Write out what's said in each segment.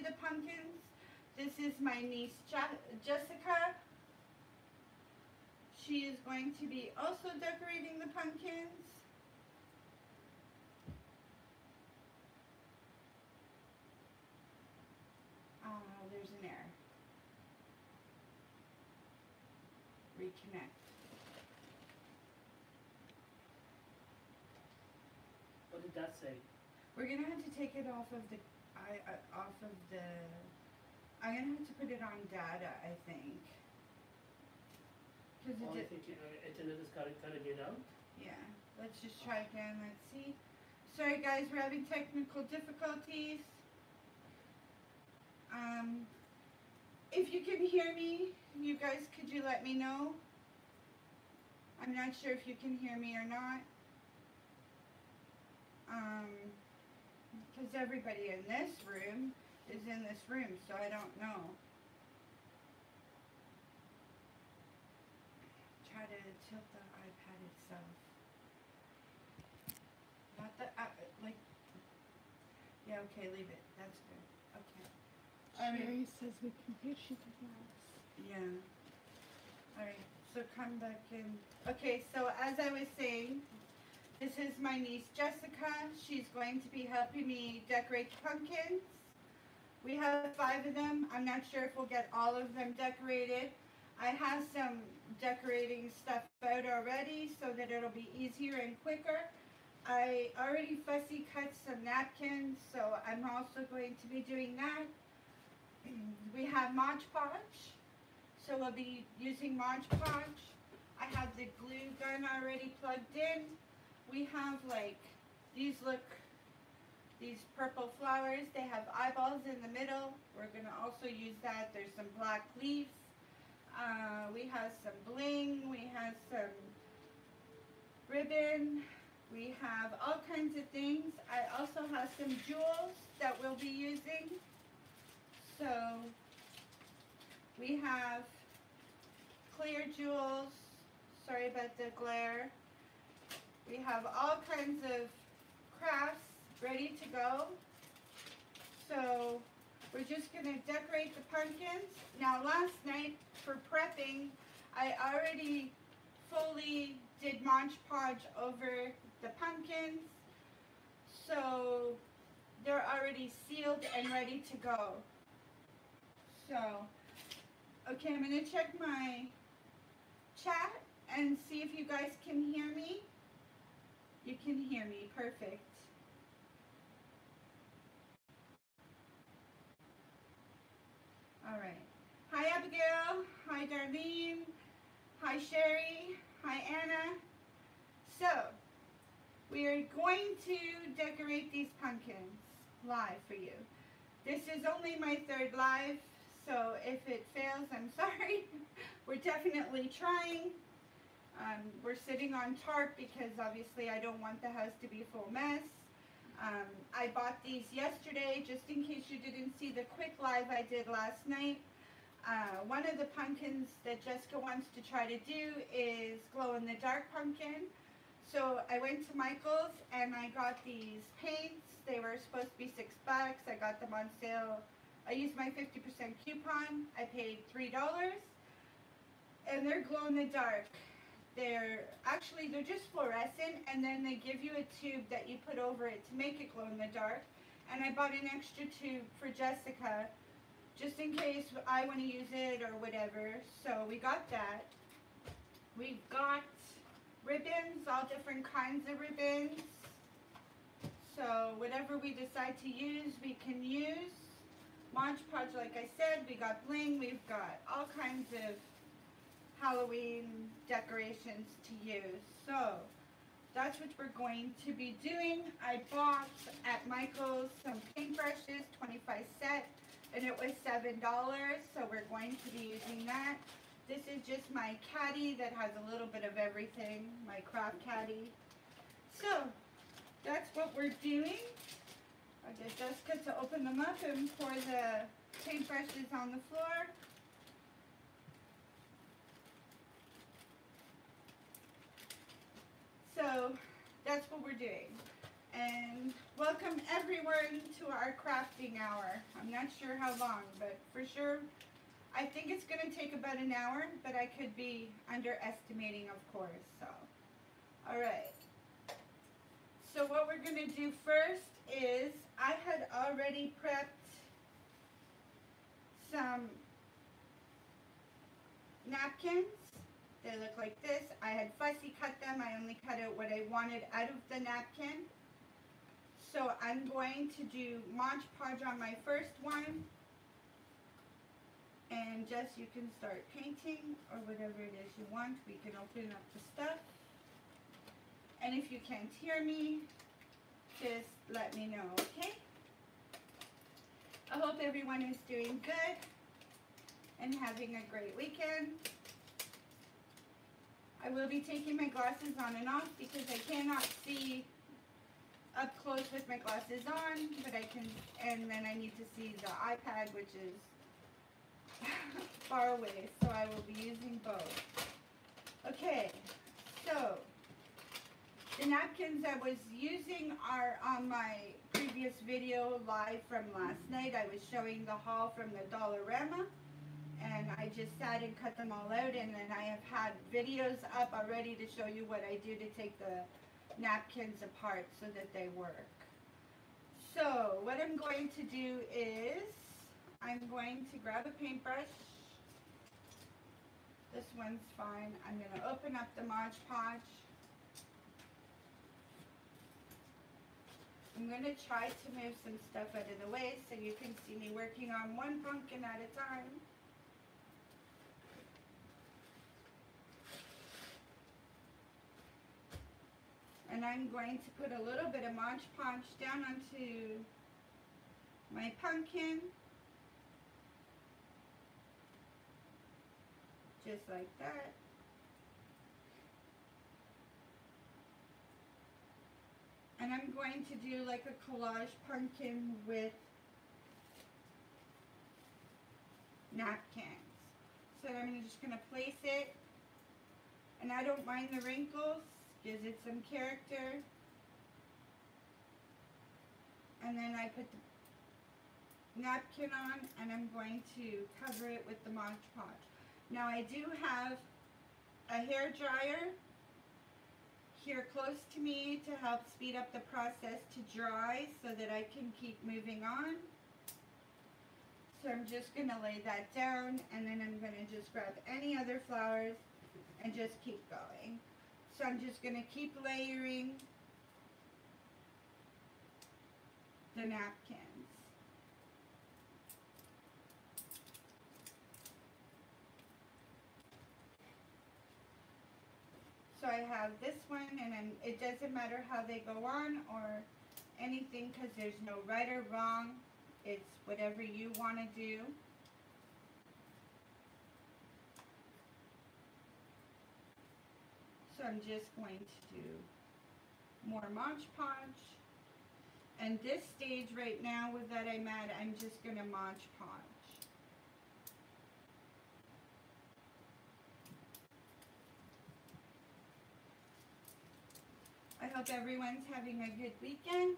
the pumpkins. This is my niece Jessica. She is going to be also decorating the pumpkins. Oh, there's an error. Reconnect. What did that say? We're gonna have to take it off of the, I'm gonna have to put it on data, I think. Because Oh, I think internet is kind of get out. Yeah, let's just try again. Let's see. Sorry guys, we're having technical difficulties. If you can hear me, you guys, could you let me know? I'm not sure if you can hear me or not. Because everybody in this room is in this room, so I don't know. Try to tilt the iPad itself. Not the, like, yeah, okay, leave it. That's good. Okay. Sherry says we can hear, she can hear us. Yeah. Alright, so come back in. Okay, so as I was saying, this is my niece Jessica. She's going to be helping me decorate the pumpkins. We have 5 of them. I'm not sure if we'll get all of them decorated. I have some decorating stuff out already so that it'll be easier and quicker. I already fussy cut some napkins, so I'm also going to be doing that. We have Mod Podge, so we'll be using Mod Podge. I have the glue gun already plugged in. We have like, these purple flowers, they have eyeballs in the middle. We're going to also use that. There's some black leaves. We have some bling, we have some ribbon, we have all kinds of things. I also have some jewels that we'll be using. So we have clear jewels, sorry about the glare. We have all kinds of crafts ready to go. So we're just going to decorate the pumpkins. Now last night for prepping, I already fully did Mod Podge over the pumpkins. So they're already sealed and ready to go. So, okay, I'm going to check my chat and see if you guys can hear me. You can hear me, perfect. All right. Hi, Abigail. Hi, Darlene. Hi, Sherry. Hi, Anna. So, we are going to decorate these pumpkins live for you. This is only my 3rd live, so if it fails, I'm sorry. We're definitely trying. We're sitting on tarp because obviously I don't want the house to be a full mess. I bought these yesterday just in case you didn't see the quick live I did last night. One of the pumpkins that Jessica wants to try to do is glow-in-the-dark pumpkin. So I went to Michael's and I got these paints. They were supposed to be $6. I got them on sale. I used my 50% coupon. I paid $3. And they're glow-in-the-dark. They're just fluorescent, and then they give you a tube that you put over it to make it glow in the dark. And I bought an extra tube for Jessica just in case I want to use it or whatever. So we got that. We've got ribbons, all different kinds of ribbons. So whatever we decide to use, we can use. Mod Podge, like I said, we got bling, we've got all kinds of Halloween decorations to use. So that's what we're going to be doing. I bought at Michael's some paintbrushes, 25 set, and it was $7. So we're going to be using that. This is just my caddy that has a little bit of everything, my craft caddy. So that's what we're doing. I get Jessica to open them up and pour the paintbrushes on the floor. So that's what we're doing. And welcome everyone to our crafting hour. I'm not sure how long, but for sure, I think it's going to take about an hour, but I could be underestimating, of course. So, all right. So what we're going to do first is I had already prepped some napkins. They look like this. I had fussy cut them. I only cut out what I wanted out of the napkin. So I'm going to do Mod Podge on my first one. And just you can start painting or whatever it is you want. We can open up the stuff. And if you can't hear me, just let me know, okay? I hope everyone is doing good and having a great weekend. I will be taking my glasses on and off because I cannot see up close with my glasses on, but I can, and then I need to see the iPad, which is far away, so I will be using both. Okay, so the napkins I was using are on my previous video live from last night. I was showing the haul from the Dollarama. And I just sat and cut them all out, and then I have had videos up already to show you what I do to take the napkins apart so that they work. So what I'm going to do is I'm going to grab a paintbrush. This one's fine. I'm going to open up the Mod Podge. I'm going to try to move some stuff out of the way so you can see me working on one pumpkin at a time. And I'm going to put a little bit of Mod Podge down onto my pumpkin. Just like that. And I'm going to do like a collage pumpkin with napkins. So I'm just going to place it. And I don't mind the wrinkles. Gives it some character. And then I put the napkin on and I'm going to cover it with the Mod Podge. Now I do have a hair dryer here close to me to help speed up the process to dry so that I can keep moving on. So I'm just going to lay that down and then I'm going to just grab any other flowers and just keep going. So I'm just going to keep layering the napkins. So I have this one, and it doesn't matter how they go on or anything because there's no right or wrong. It's whatever you want to do. So I'm just going to do more Mod Podge. And this stage right now with that I'm at, I'm just going to Mod Podge. I hope everyone's having a good weekend.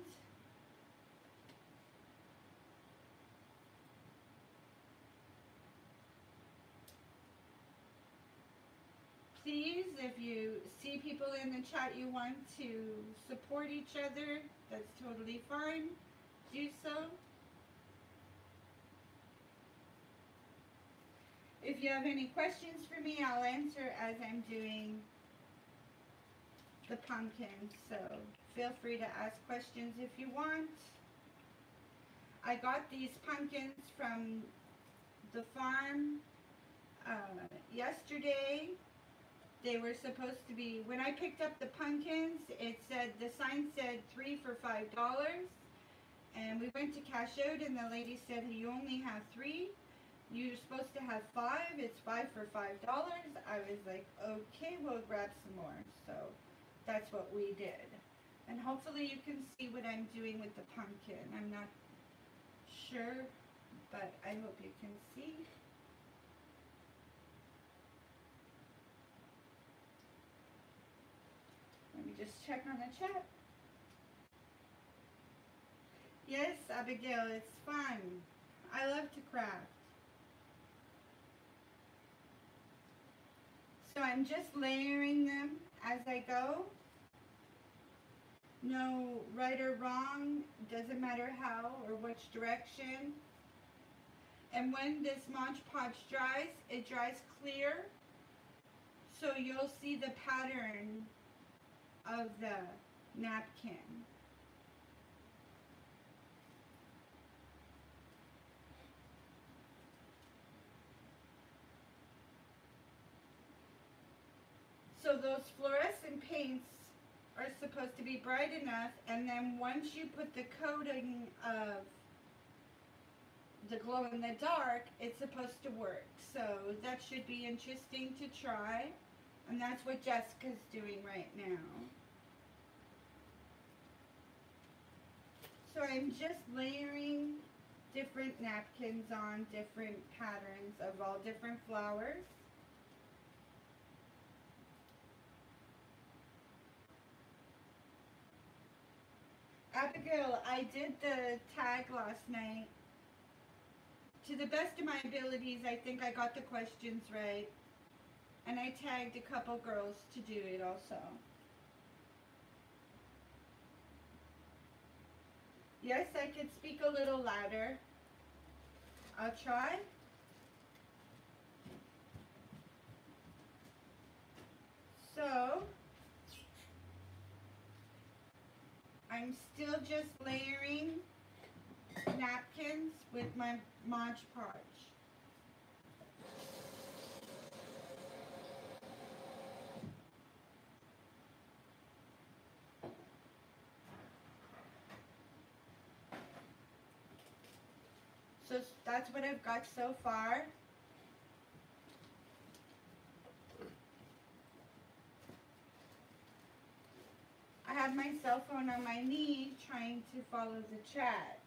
Please, if you see people in the chat you want to support each other, that's totally fine. Do so. If you have any questions for me, I'll answer as I'm doing the pumpkins. So feel free to ask questions if you want. I got these pumpkins from the farm yesterday. They were supposed to be, when I picked up the pumpkins, it said, the sign said 3 for $5. And we went to cash out and the lady said, you only have 3. You're supposed to have 5. It's 5 for $5. I was like, okay, we'll grab some more. So that's what we did. And hopefully you can see what I'm doing with the pumpkin. I'm not sure, but I hope you can see. Let me just check on the chat. Yes, Abigail, it's fun. I love to craft. So I'm just layering them as I go. No right or wrong, doesn't matter how or which direction. And when this Mod Podge dries, it dries clear, so you'll see the pattern of the napkin. So those fluorescent paints are supposed to be bright enough, and then once you put the coating of the glow in the dark, it's supposed to work. So that should be interesting to try, and that's what Jessica's doing right now. So I'm just layering different napkins on different patterns of all different flowers. Abigail, I did the tag last night. To the best of my abilities, I think I got the questions right. And I tagged a couple girls to do it also. Yes, I could speak a little louder. I'll try. So, I'm still just layering napkins with my Mod Podge. So that's what I've got so far. I have my cell phone on my knee trying to follow the chat.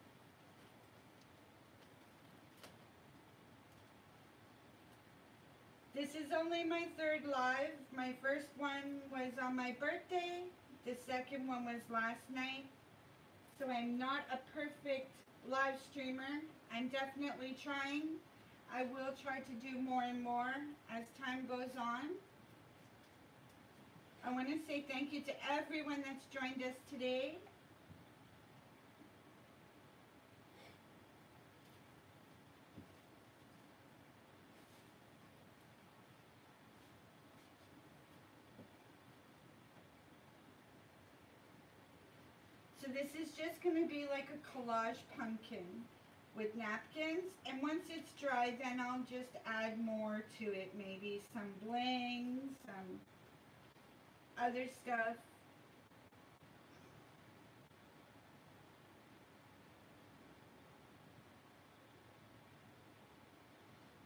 This is only my third live. My first one was on my birthday. The second one was last night. So I'm not a perfect live streamer. I'm definitely trying. I will try to do more and more as time goes on. I want to say thank you to everyone that's joined us today. So this is just going to be like a collage pumpkin with napkins, and once it's dry, then I'll just add more to it, maybe some bling, some other stuff.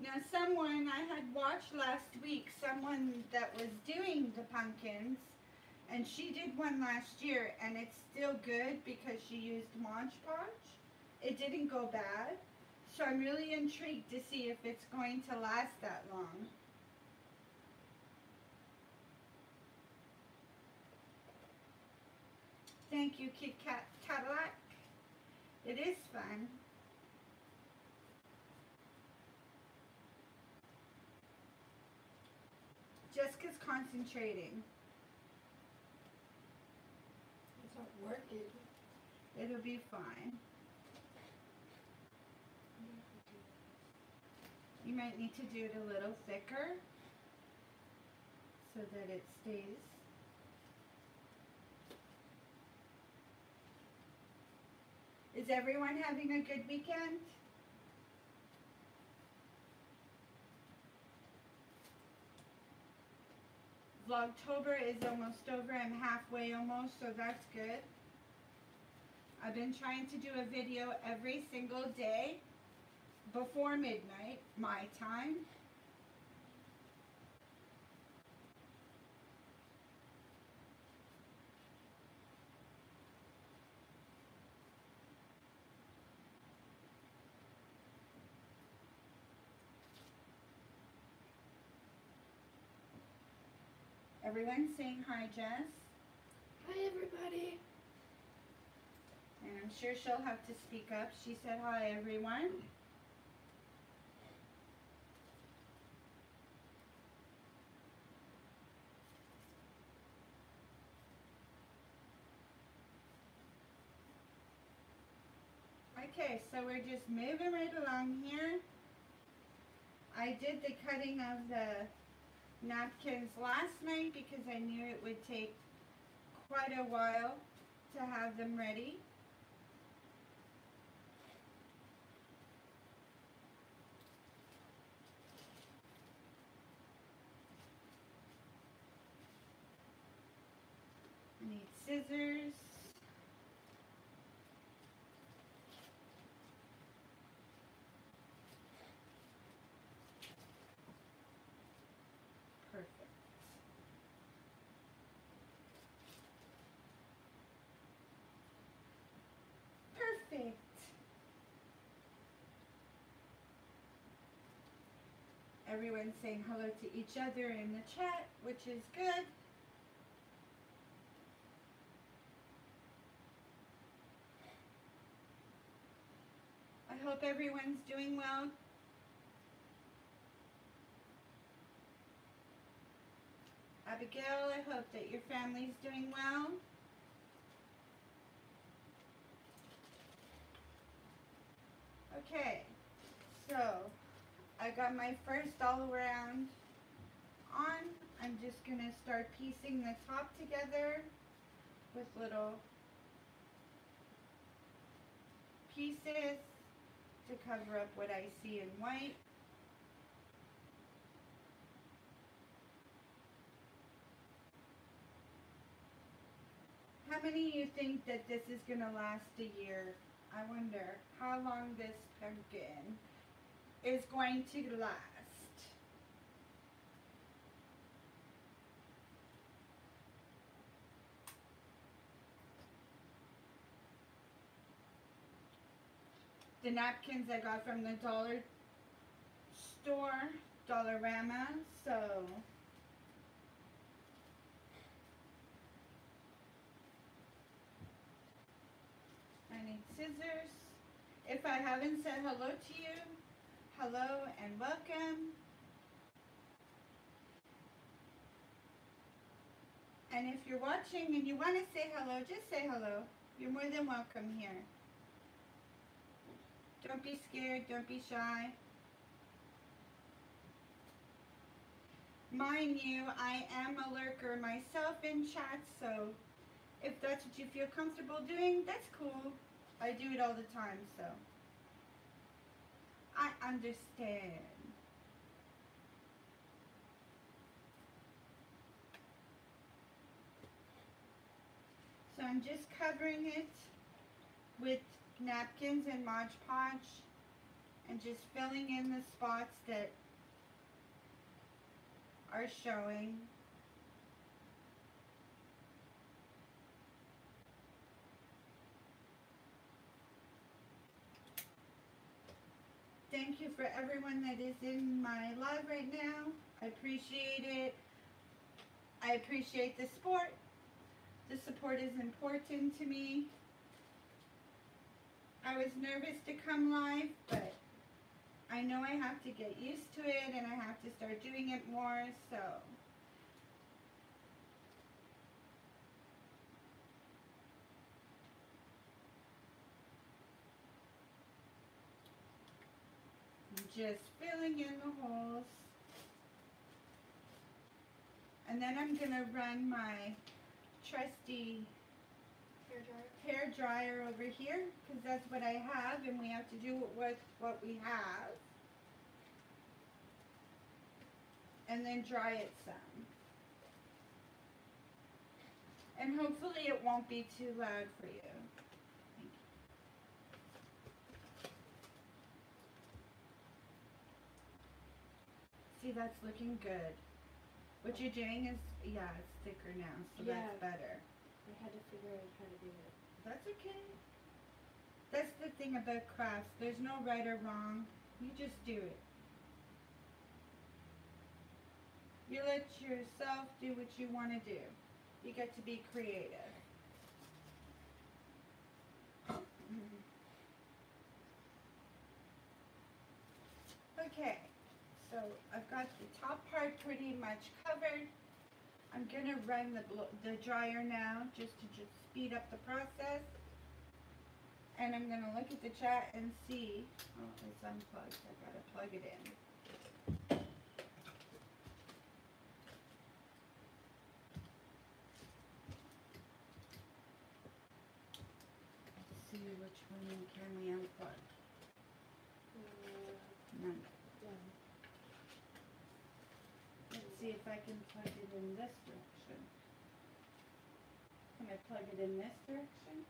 Now someone I had watched last week, someone that was doing the pumpkins, and she did one last year, and it's still good because she used Mod Podge. It didn't go bad. So I'm really intrigued to see if it's going to last that long. Thank you, Kit Kat Cadillac. It is fun. Jessica's concentrating. It's not working. It'll be fine. You might need to do it a little thicker so that it stays. Is everyone having a good weekend? Vlogtober is almost over. I'm halfway almost, so that's good. I've been trying to do a video every single day before midnight, my time. Everyone's saying hi, Jess. Hi, everybody. And And I'm sure she'll have to speak up. She said hi, everyone. Okay, so we're just moving right along here. I did the cutting of the napkins last night because I knew it would take quite a while to have them ready. I need scissors. Perfect. Perfect. Everyone's saying hello to each other in the chat, which is good. I hope everyone's doing well. Abigail, I hope that your family's doing well. Okay, so I got my first all around on. I'm just gonna start piecing the top together with little pieces to cover up what I see in white. How many of you think that this is gonna last a year? I wonder how long this pumpkin is going to last. The napkins I got from the dollar store, Dollarama, so I need scissors. If I haven't said hello to you, hello and welcome. And if you're watching and you want to say hello, just say hello. You're more than welcome here. Don't be scared, don't be shy. Mind you, I am a lurker myself in chat, so if that's what you feel comfortable doing, that's cool. I do it all the time, so I understand. So I'm just covering it with napkins and Mod Podge and just filling in the spots that are showing. Thank you for everyone that is in my live right now. I appreciate it. I appreciate the support. The support is important to me. I was nervous to come live, but I know I have to get used to it and I have to start doing it more, so. I'm just filling in the holes. And then I'm gonna run my trusty hair dryer over here because that's what I have and we have to do with what we have. And then dry it some. And hopefully it won't be too loud for you. See, that's looking good. What you're doing is, yeah, it's thicker now, so Yeah. that's better. I had to figure out how to do it. That's okay. That's the thing about crafts. There's no right or wrong. You just do it. You let yourself do what you want to do. You get to be creative. Okay, so I've got the top part pretty much covered. I'm gonna run the dryer now just to speed up the process. And I'm gonna look at the chat and see. Oh, it's unplugged. I gotta plug it in. Let's see which one can we unplug. None. Let's see if I can plug it in this direction. Can I plug it in this direction?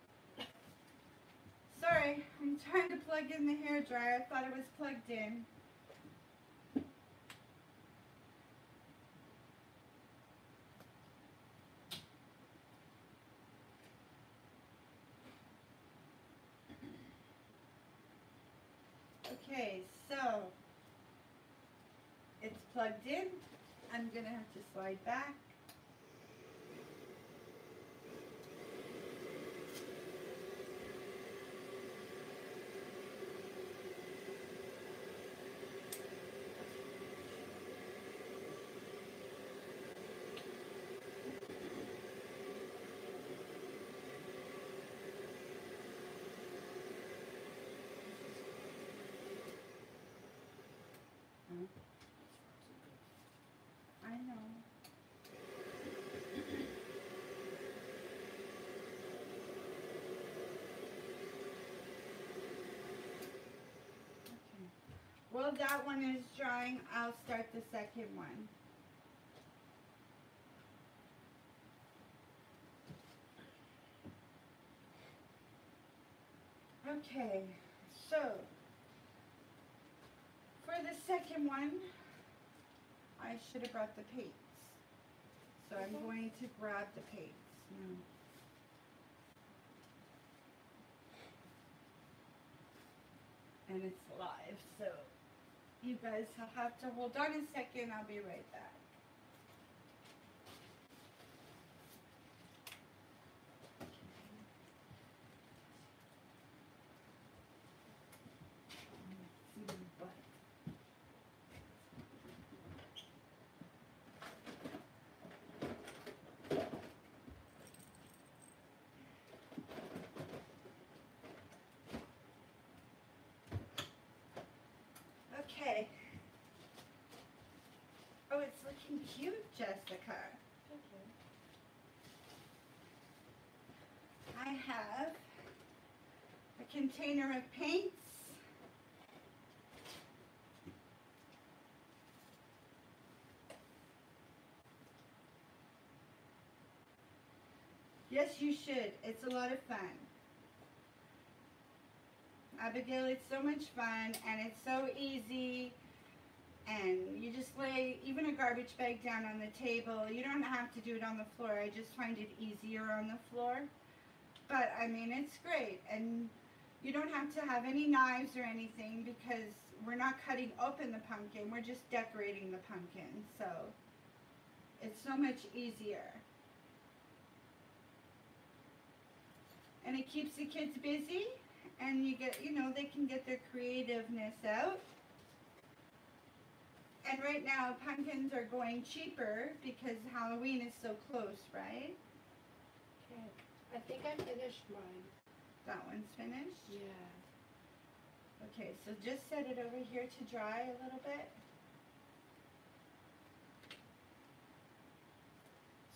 Sorry, I'm trying to plug in the hairdryer. I thought it was plugged in. Okay, so it's plugged in. I'm gonna have to slide back. I know. Okay. Well, that one is drying. I'll start the second one. Okay, so for the second one, I should have brought the paints. So I'm going to grab the paints now. And it's live, so you guys have to hold on a second. I'll be right back. Okay. Oh, it's looking cute, Jessica. I have a container of paints. Yes, you should. It's a lot of fun. Abigail, it's so much fun and it's so easy, and you just lay even a garbage bag down on the table. You don't have to do it on the floor. I just find it easier on the floor. But I mean, it's great, and you don't have to have any knives or anything because we're not cutting open the pumpkin. We're just decorating the pumpkin. So it's so much easier. And it keeps the kids busy. And you get, you know, they can get their creativeness out. And right now, pumpkins are going cheaper because Halloween is so close, right? Okay. I think I finished mine. That one's finished? Yeah. Okay, so just set it over here to dry a little bit.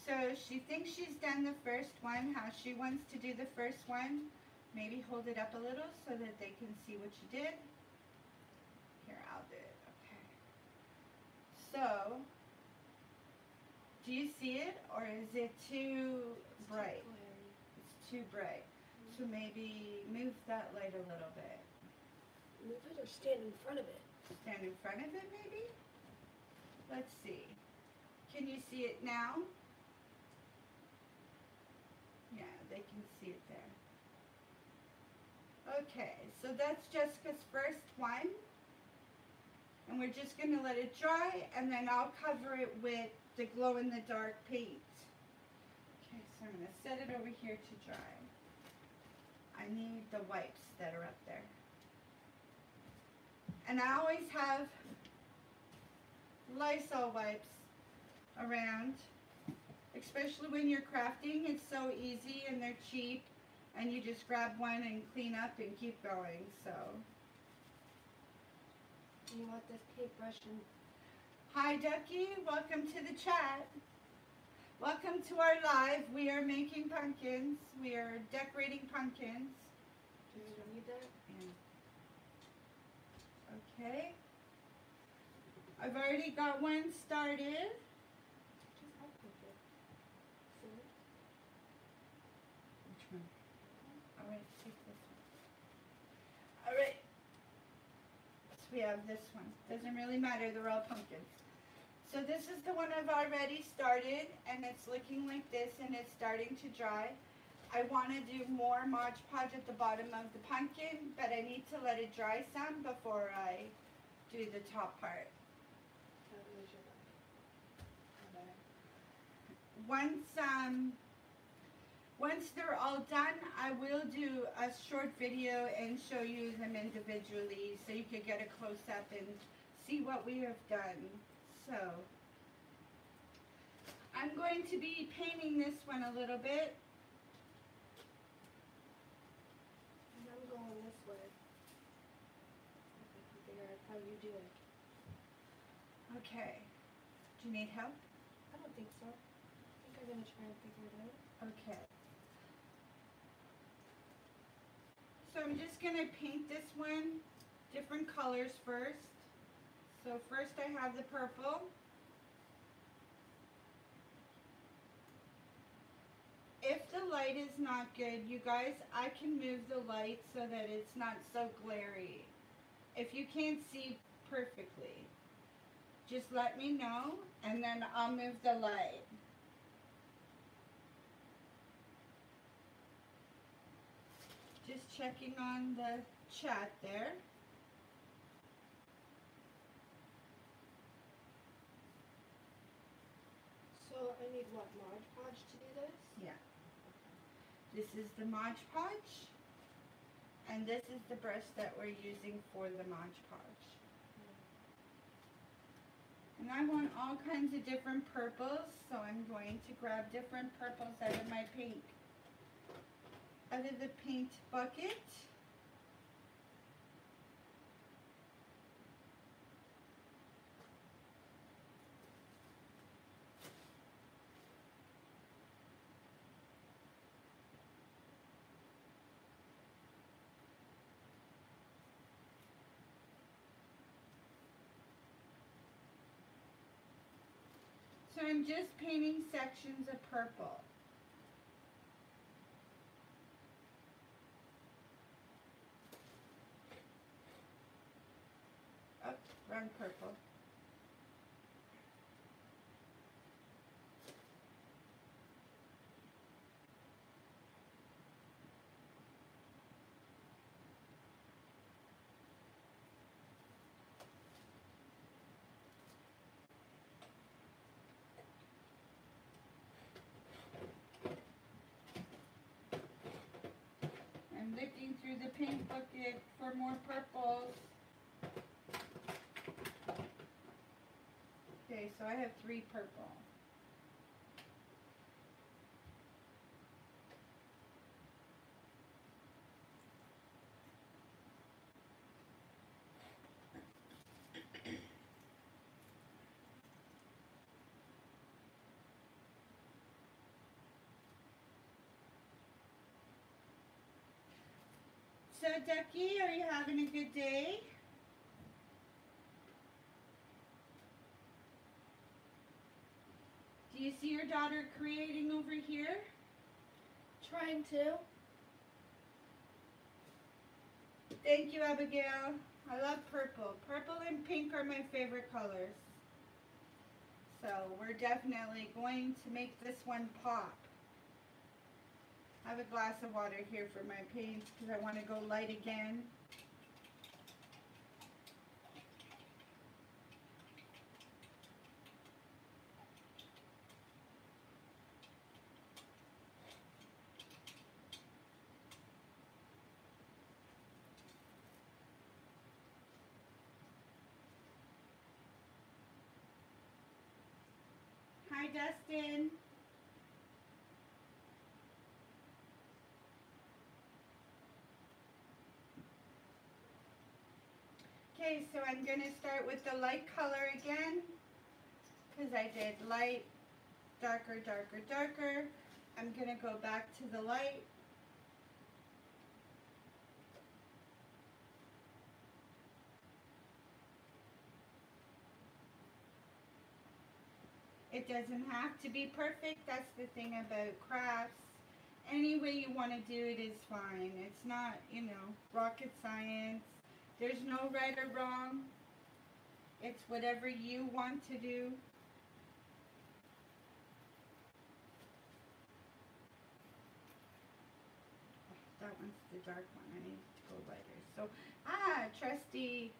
So she thinks she's done the first one, how she wants to do the first one. Maybe hold it up a little so that they can see what you did. Here, I'll do it. Okay. So, do you see it, or is it too bright? It's too bright. So maybe move that light a little bit. Move it or stand in front of it? Stand in front of it, maybe? Let's see. Can you see it now? Yeah, they can see it there. Okay, so that's Jessica's first one. And we're just going to let it dry, and then I'll cover it with the glow-in-the-dark paint. Okay, so I'm going to set it over here to dry. I need the wipes that are up there. And I always have Lysol wipes around, especially when you're crafting. It's so easy and they're cheap, and you just grab one and clean up and keep going. So You want this paintbrush and hi Ducky, welcome to the chat. Welcome to our live. We are making pumpkins. We are decorating pumpkins. do you need that? Okay. I've already got one started. Just help with it. See? Which one? All right, take this one. All right. So we have this one. Doesn't really matter. They're all pumpkins. So this is the one I've already started, and it's looking like this, and it's starting to dry. I want to do more Mod Podge at the bottom of the pumpkin, but I need to let it dry some before I do the top part. That was your bag. Once they're all done, I will do a short video and show you them individually so you could get a close-up and see what we have done. So I'm going to be painting this one a little bit. And I'm going this way. I can figure out how you do it. Okay. Do you need help? I don't think so. I think I'm gonna try and figure it out. Okay. So I'm just going to paint this one different colors first. So first I have the purple. If the light is not good, you guys, I can move the light so that it's not so glary. If you can't see perfectly, just let me know and then I'll move the light. Just checking on the chat there. So I need what, Mod Podge to do this? Yeah. This is the Mod Podge, and this is the brush that we're using for the Mod Podge. And I want all kinds of different purples, so I'm going to grab different purples out of my paint, out of the paint bucket. So I'm just painting sections of purple. Oh, wrong purple. I'm looking through the paint bucket for more purples. Okay, so I have 3 purple. So Ducky, are you having a good day? Do you see your daughter creating over here? Trying to. Thank you, Abigail. I love purple. Purple and pink are my favorite colors. So we're definitely going to make this one pop. I have a glass of water here for my paint because I want to go light again. Dustin. Okay, so I'm going to start with the light color again, because I did light, darker, darker, darker. I'm going to go back to the light. It doesn't have to be perfect. That's the thing about crafts. Any way you want to do it is fine. It's not, you know, rocket science. There's no right or wrong. It's whatever you want to do. That one's the dark one. I need to go lighter. So, trusty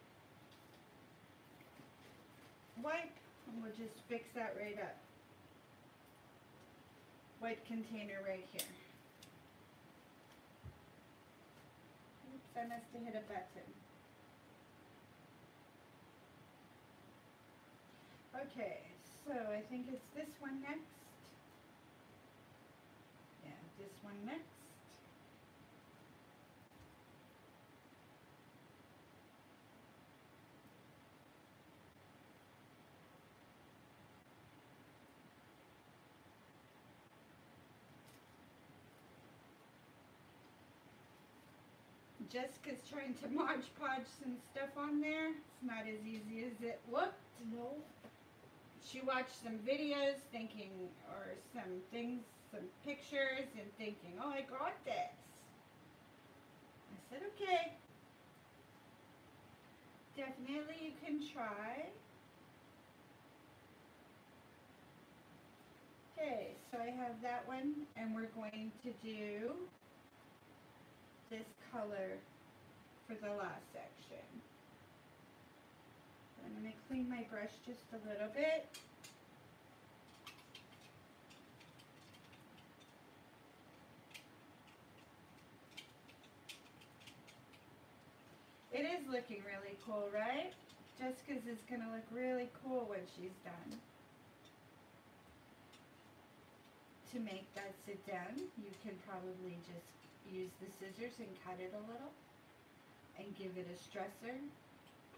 wipe. And we'll just fix that right up. White container right here. Oops, I must have hit a button. Okay, so I think it's this one next. Yeah, this one next. Jessica's trying to Mod Podge some stuff on there. It's not as easy as it looked. No. She watched some videos thinking, or some things, some pictures, and thinking, oh, I got this. I said, okay. Definitely you can try. Okay, so I have that one, and we're going to do this color for the last section. I'm going to clean my brush just a little bit. It is looking really cool, right? Jessica's is going to look really cool when she's done. To make that sit down, you can probably just use the scissors and cut it a little and give it a stressor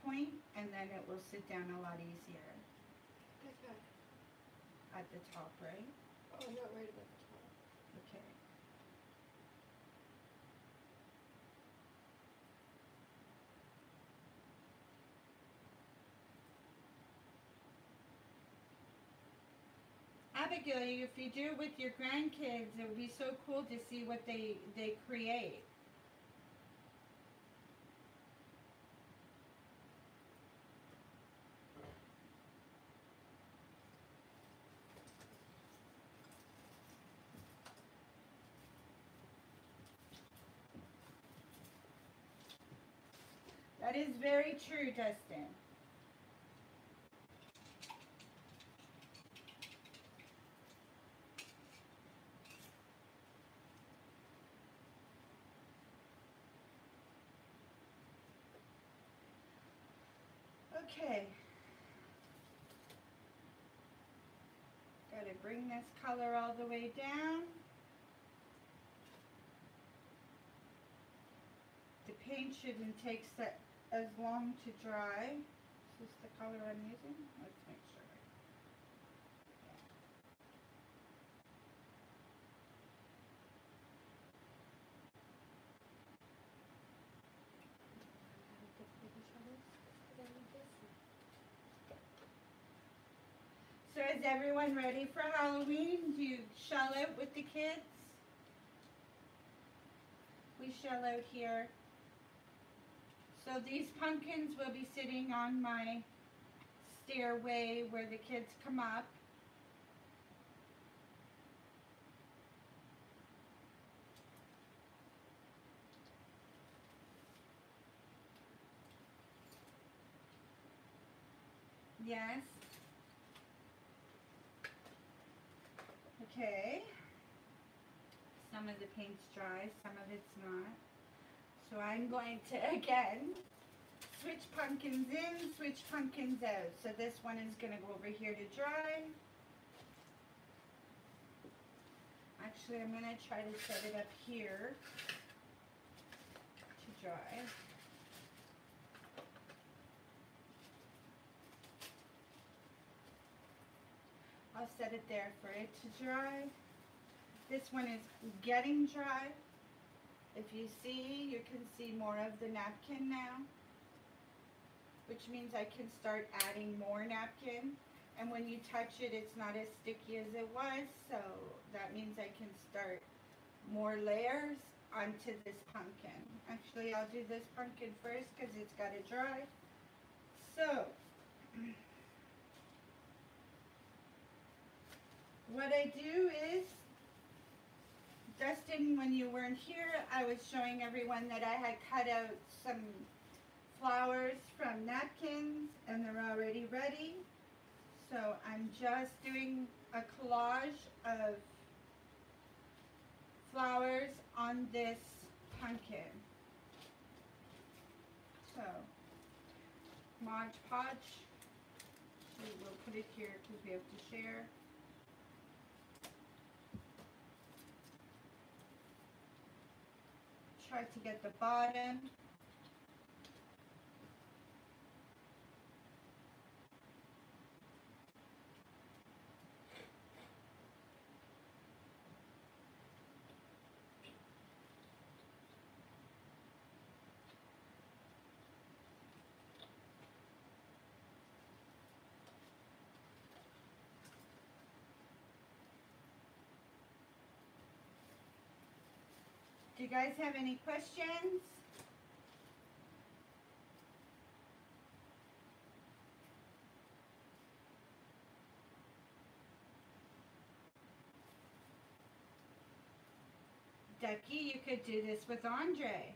point, and then it will sit down a lot easier. Okay. At the top, right? Oh, not right about the top. Okay. Abigail, if you do it with your grandkids, it would be so cool to see what they create. That is very true, Dustin. Okay. Got to bring this color all the way down. The paint shouldn't take as long to dry. Is this the color I'm using? Let's make sure. So is everyone ready for Halloween? Do you shell out with the kids? We shell out here. So these pumpkins will be sitting on my stairway where the kids come up. Yes. Okay. Some of the paint's dry, some of it's not. So I'm going to, again, switch pumpkins in, switch pumpkins out. So this one is going to go over here to dry. Actually, I'm going to try to set it up here to dry. I'll set it there for it to dry. This one is getting dry. If you see, you can see more of the napkin now, which means I can start adding more napkin. And when you touch it, it's not as sticky as it was, so that means I can start more layers onto this pumpkin. Actually, I'll do this pumpkin first because it's got to dry. So, what I do is, Dustin, when you weren't here, I was showing everyone that I had cut out some flowers from napkins and they're already ready. So I'm just doing a collage of flowers on this pumpkin. So, Mod Podge, we'll put it here because we have to share. Try to get the bottom. Do you guys have any questions? Ducky, you could do this with Andre.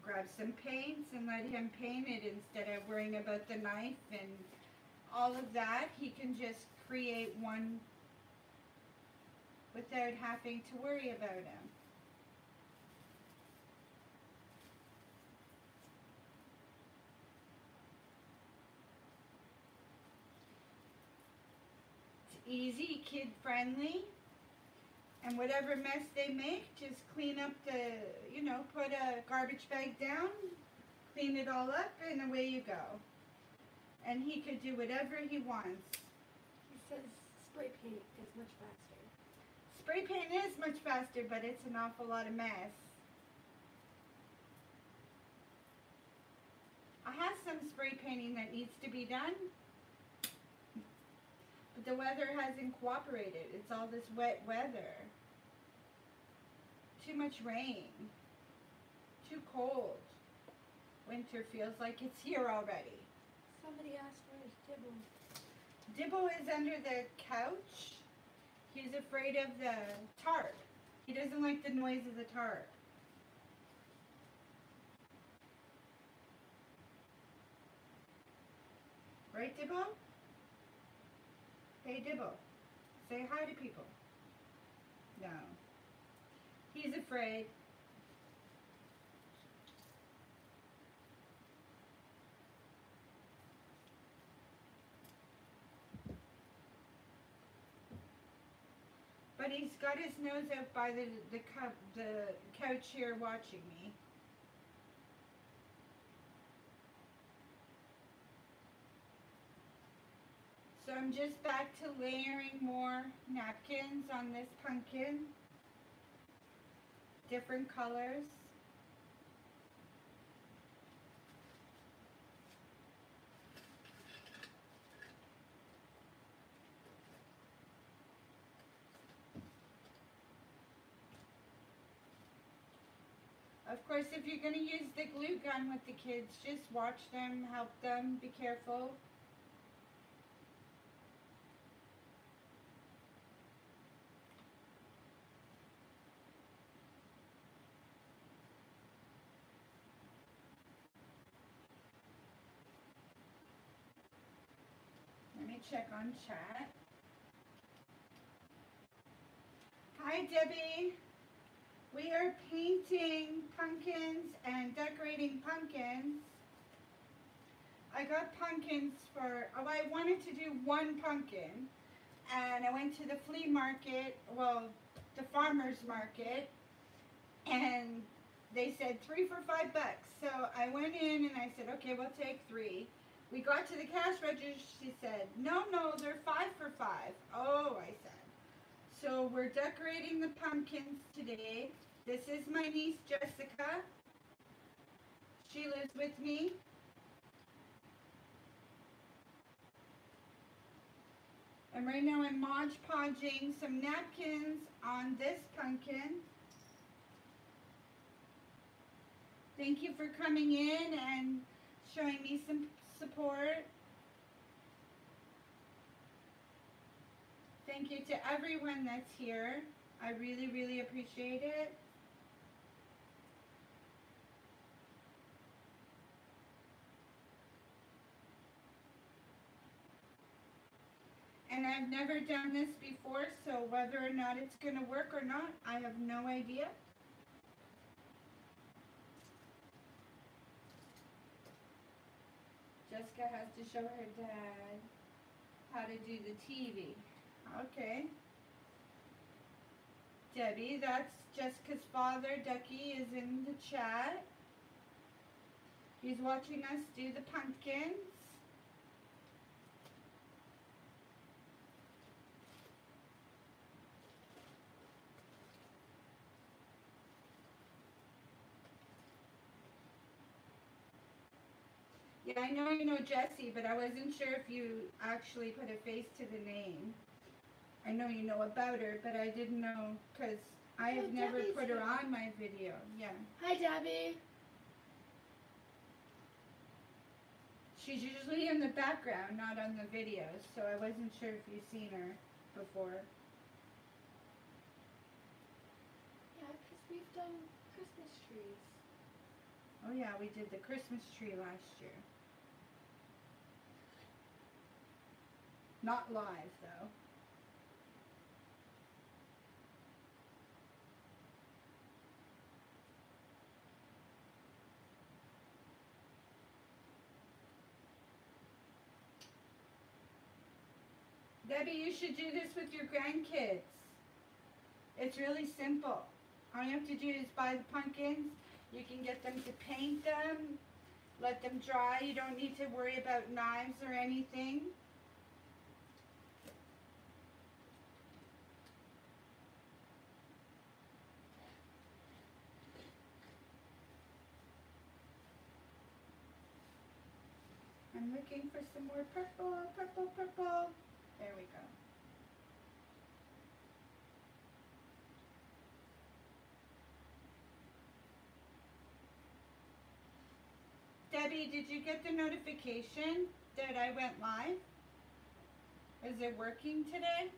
Grab some paints and let him paint it instead of worrying about the knife and all of that. He can just create one without having to worry about him. It's easy, kid friendly. And whatever mess they make, just clean up the, you know, put a garbage bag down, clean it all up, and away you go. And he could do whatever he wants. He says spray paint is much faster. Spray paint is much faster, but it's an awful lot of mess. I have some spray painting that needs to be done, but the weather hasn't cooperated. It's all this wet weather. Too much rain. Too cold. Winter feels like it's here already. Somebody asked where's Dibble. Dibble is under the couch. He's afraid of the tarp. He doesn't like the noise of the tarp. Right, Dibble? Hey, Dibble. Say hi to people. No. He's afraid. But he's got his nose out by the couch here watching me. So I'm just back to layering more napkins on this pumpkin. Different colors. Of course, if you're going to use the glue gun with the kids, just watch them, help them, be careful. Let me check on chat. Hi, Debbie. We are painting pumpkins and decorating pumpkins. I got pumpkins for, oh, I wanted to do one pumpkin. and I went to the flea market, well, the farmer's market, and they said 3 for $5. So I went in and I said, okay, we'll take 3. We got to the cash register. She said, no, they're 5 for $5. Oh, I said. So we're decorating the pumpkins today. This is my niece Jessica. She lives with me. And right now I'm Mod Podging some napkins on this pumpkin. Thank you for coming in and showing me some support. Thank you to everyone that's here. I really, really appreciate it. And I've never done this before, so whether or not it's going to work or not, I have no idea. Jessica has to show her dad how to do the TV. Okay. Debbie, that's Jessica's father, Ducky, is in the chat. He's watching us do the pumpkins. Yeah, I know you know Jessie, but I wasn't sure if you actually put a face to the name. I know you know about her, but I didn't know because I have never Debbie's put her here. on my video. Yeah. Hi, Debbie. She's usually in the background, not on the videos, so I wasn't sure if you've seen her before. Yeah, because we've done Christmas trees. Oh yeah, we did the Christmas tree last year. Not live, though. Debbie, you should do this with your grandkids. It's really simple. All you have to do is buy the pumpkins. You can get them to paint them, let them dry. You don't need to worry about knives or anything. I'm looking for some more purple, purple, purple. There we go. Debbie, did you get the notification that I went live? Is it working today?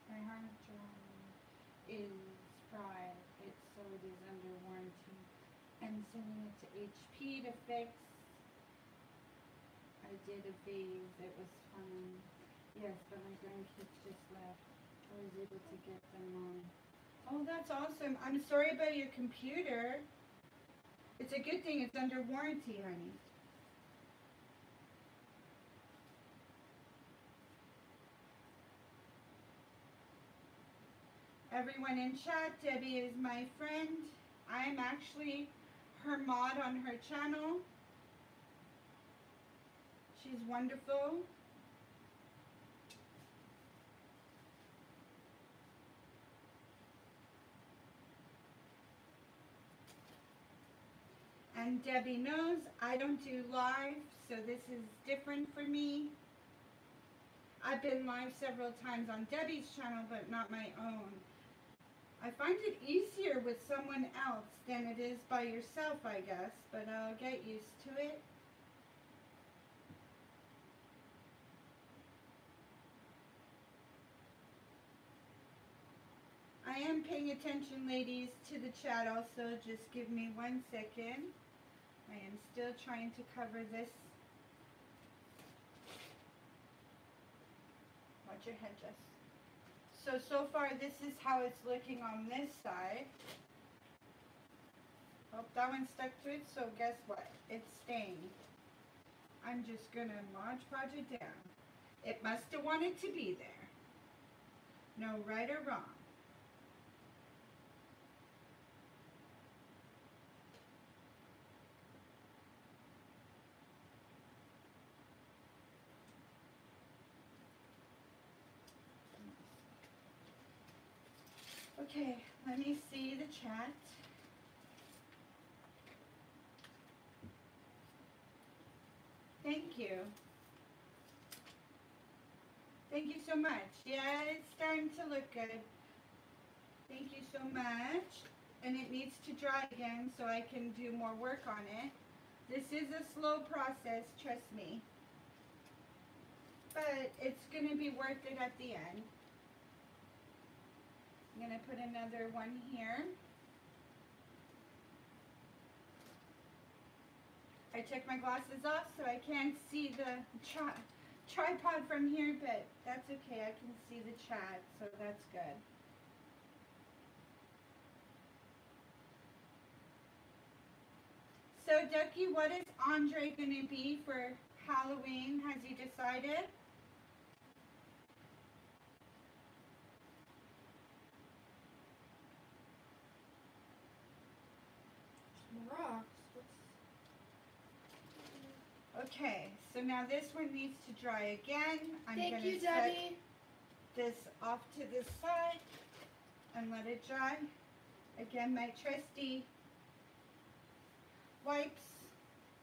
My hard drive is fried. So it is under warranty. I'm sending it to HP to fix. I did a phase. It was fine. Yes, but my grandkids just left. I was able to get them on. Oh, that's awesome. I'm sorry about your computer. It's a good thing it's under warranty, honey. Everyone in chat, Debbie is my friend. I am actually her mod on her channel. She's wonderful. And Debbie knows I don't do live, so this is different for me. I've been live several times on Debbie's channel, but not my own. I find it easier with someone else than it is by yourself, I guess, but I'll get used to it. I am paying attention, ladies, to the chat also. Just give me 1 second. I am still trying to cover this. Watch your head, Jess. So far, this is how it's looking on this side. Oh, that one stuck to it, so guess what? It's staying. I'm just going to Mod Podge it down. It must have wanted to be there. No right or wrong. Okay, let me see the chat. Thank you. Thank you so much. Yeah, it's starting to look good. Thank you so much. And it needs to dry again so I can do more work on it. This is a slow process, trust me. But it's going to be worth it at the end. I'm going to put another one here. I took my glasses off so I can't see the tripod from here, but that's okay. I can see the chat, so that's good. So, Ducky, what is Andre going to be for Halloween? Has he decided? Some rocks. Okay, so now this one needs to dry again. I'm Thank going you, to set Daddy. this off to this side and let it dry. Again, my trusty wipes.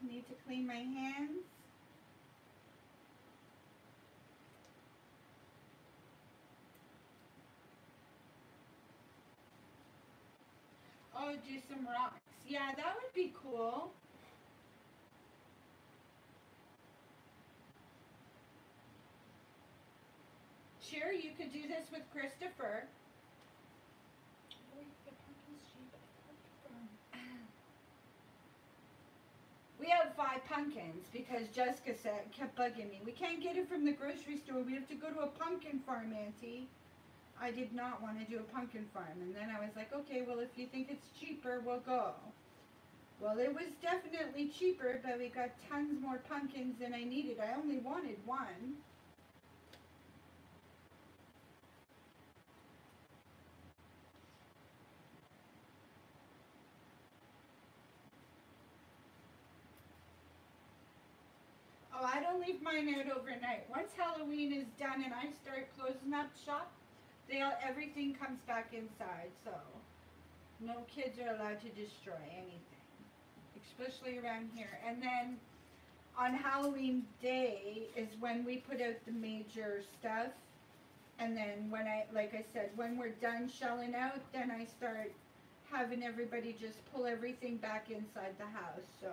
Need to clean my hands. Oh, do some rocks. Yeah, that would be cool. Sure, you could do this with Christopher. We have 5 pumpkins because Jessica kept bugging me. We can't get it from the grocery store. We have to go to a pumpkin farm, Auntie. I did not want to do a pumpkin farm. And then I was like, okay, well, if you think it's cheaper, we'll go. Well, it was definitely cheaper, but we got tons more pumpkins than I needed. I only wanted 1. Oh, I don't leave mine out overnight. Once Halloween is done and I start closing up shop, everything comes back inside. So no kids are allowed to destroy anything, especially around here. And then on Halloween day is when we put out the major stuff. And then when like I said, when we're done shelling out, then I start having everybody just pull everything back inside the house. So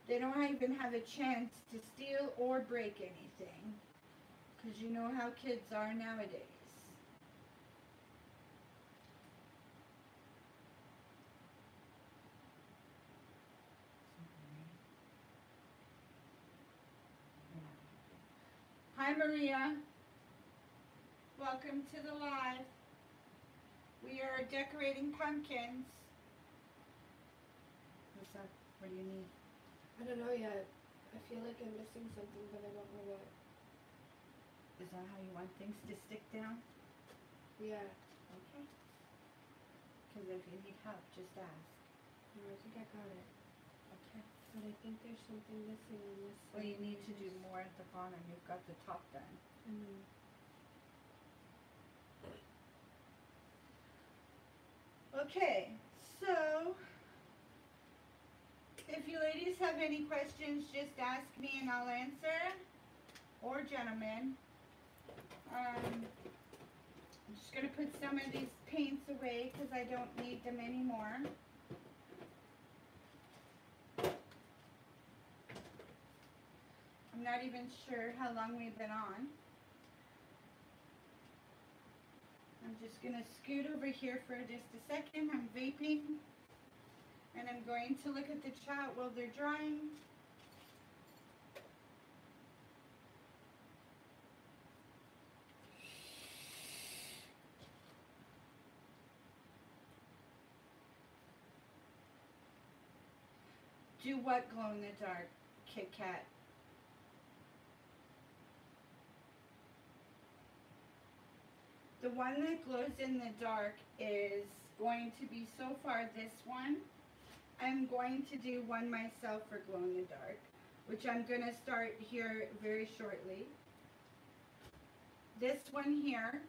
they don't even have a chance to steal or break anything. Because you know how kids are nowadays. Hi, Maria. Welcome to the live. We are decorating pumpkins. What's up? What do you need? I don't know yet. I feel like I'm missing something, but I don't know what. Is that how you want things to stick down? Yeah. Okay. Because if you need help, just ask. No, I think I got it. Okay. But I think there's something missing on this side. Well, you need to do more at the bottom. You've got the top done. Mm-hmm. Okay, so if you ladies have any questions, just ask me and I'll answer. Or gentlemen. I'm just going to put some of these paints away because I don't need them anymore. I'm not even sure how long we've been on. I'm just going to scoot over here for just a second. I'm vaping. And I'm going to look at the chat while they're drying. Do what glow in the dark, Kit Kat? The one that glows in the dark is going to be so far this one. I'm going to do one myself for glow in the dark, which I'm going to start here very shortly. This one here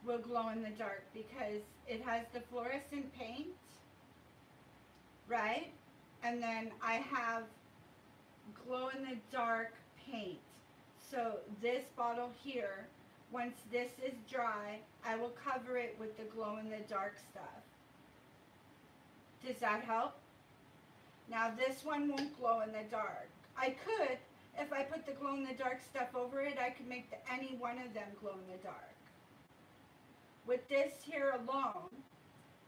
will glow in the dark because it has the fluorescent paint, right? And then I have glow in the dark paint. So this bottle here, once this is dry, I will cover it with the glow in the dark stuff. Does that help? Now this one won't glow in the dark. I could, if I put the glow in the dark stuff over it, I could make any one of them glow in the dark. With this here alone,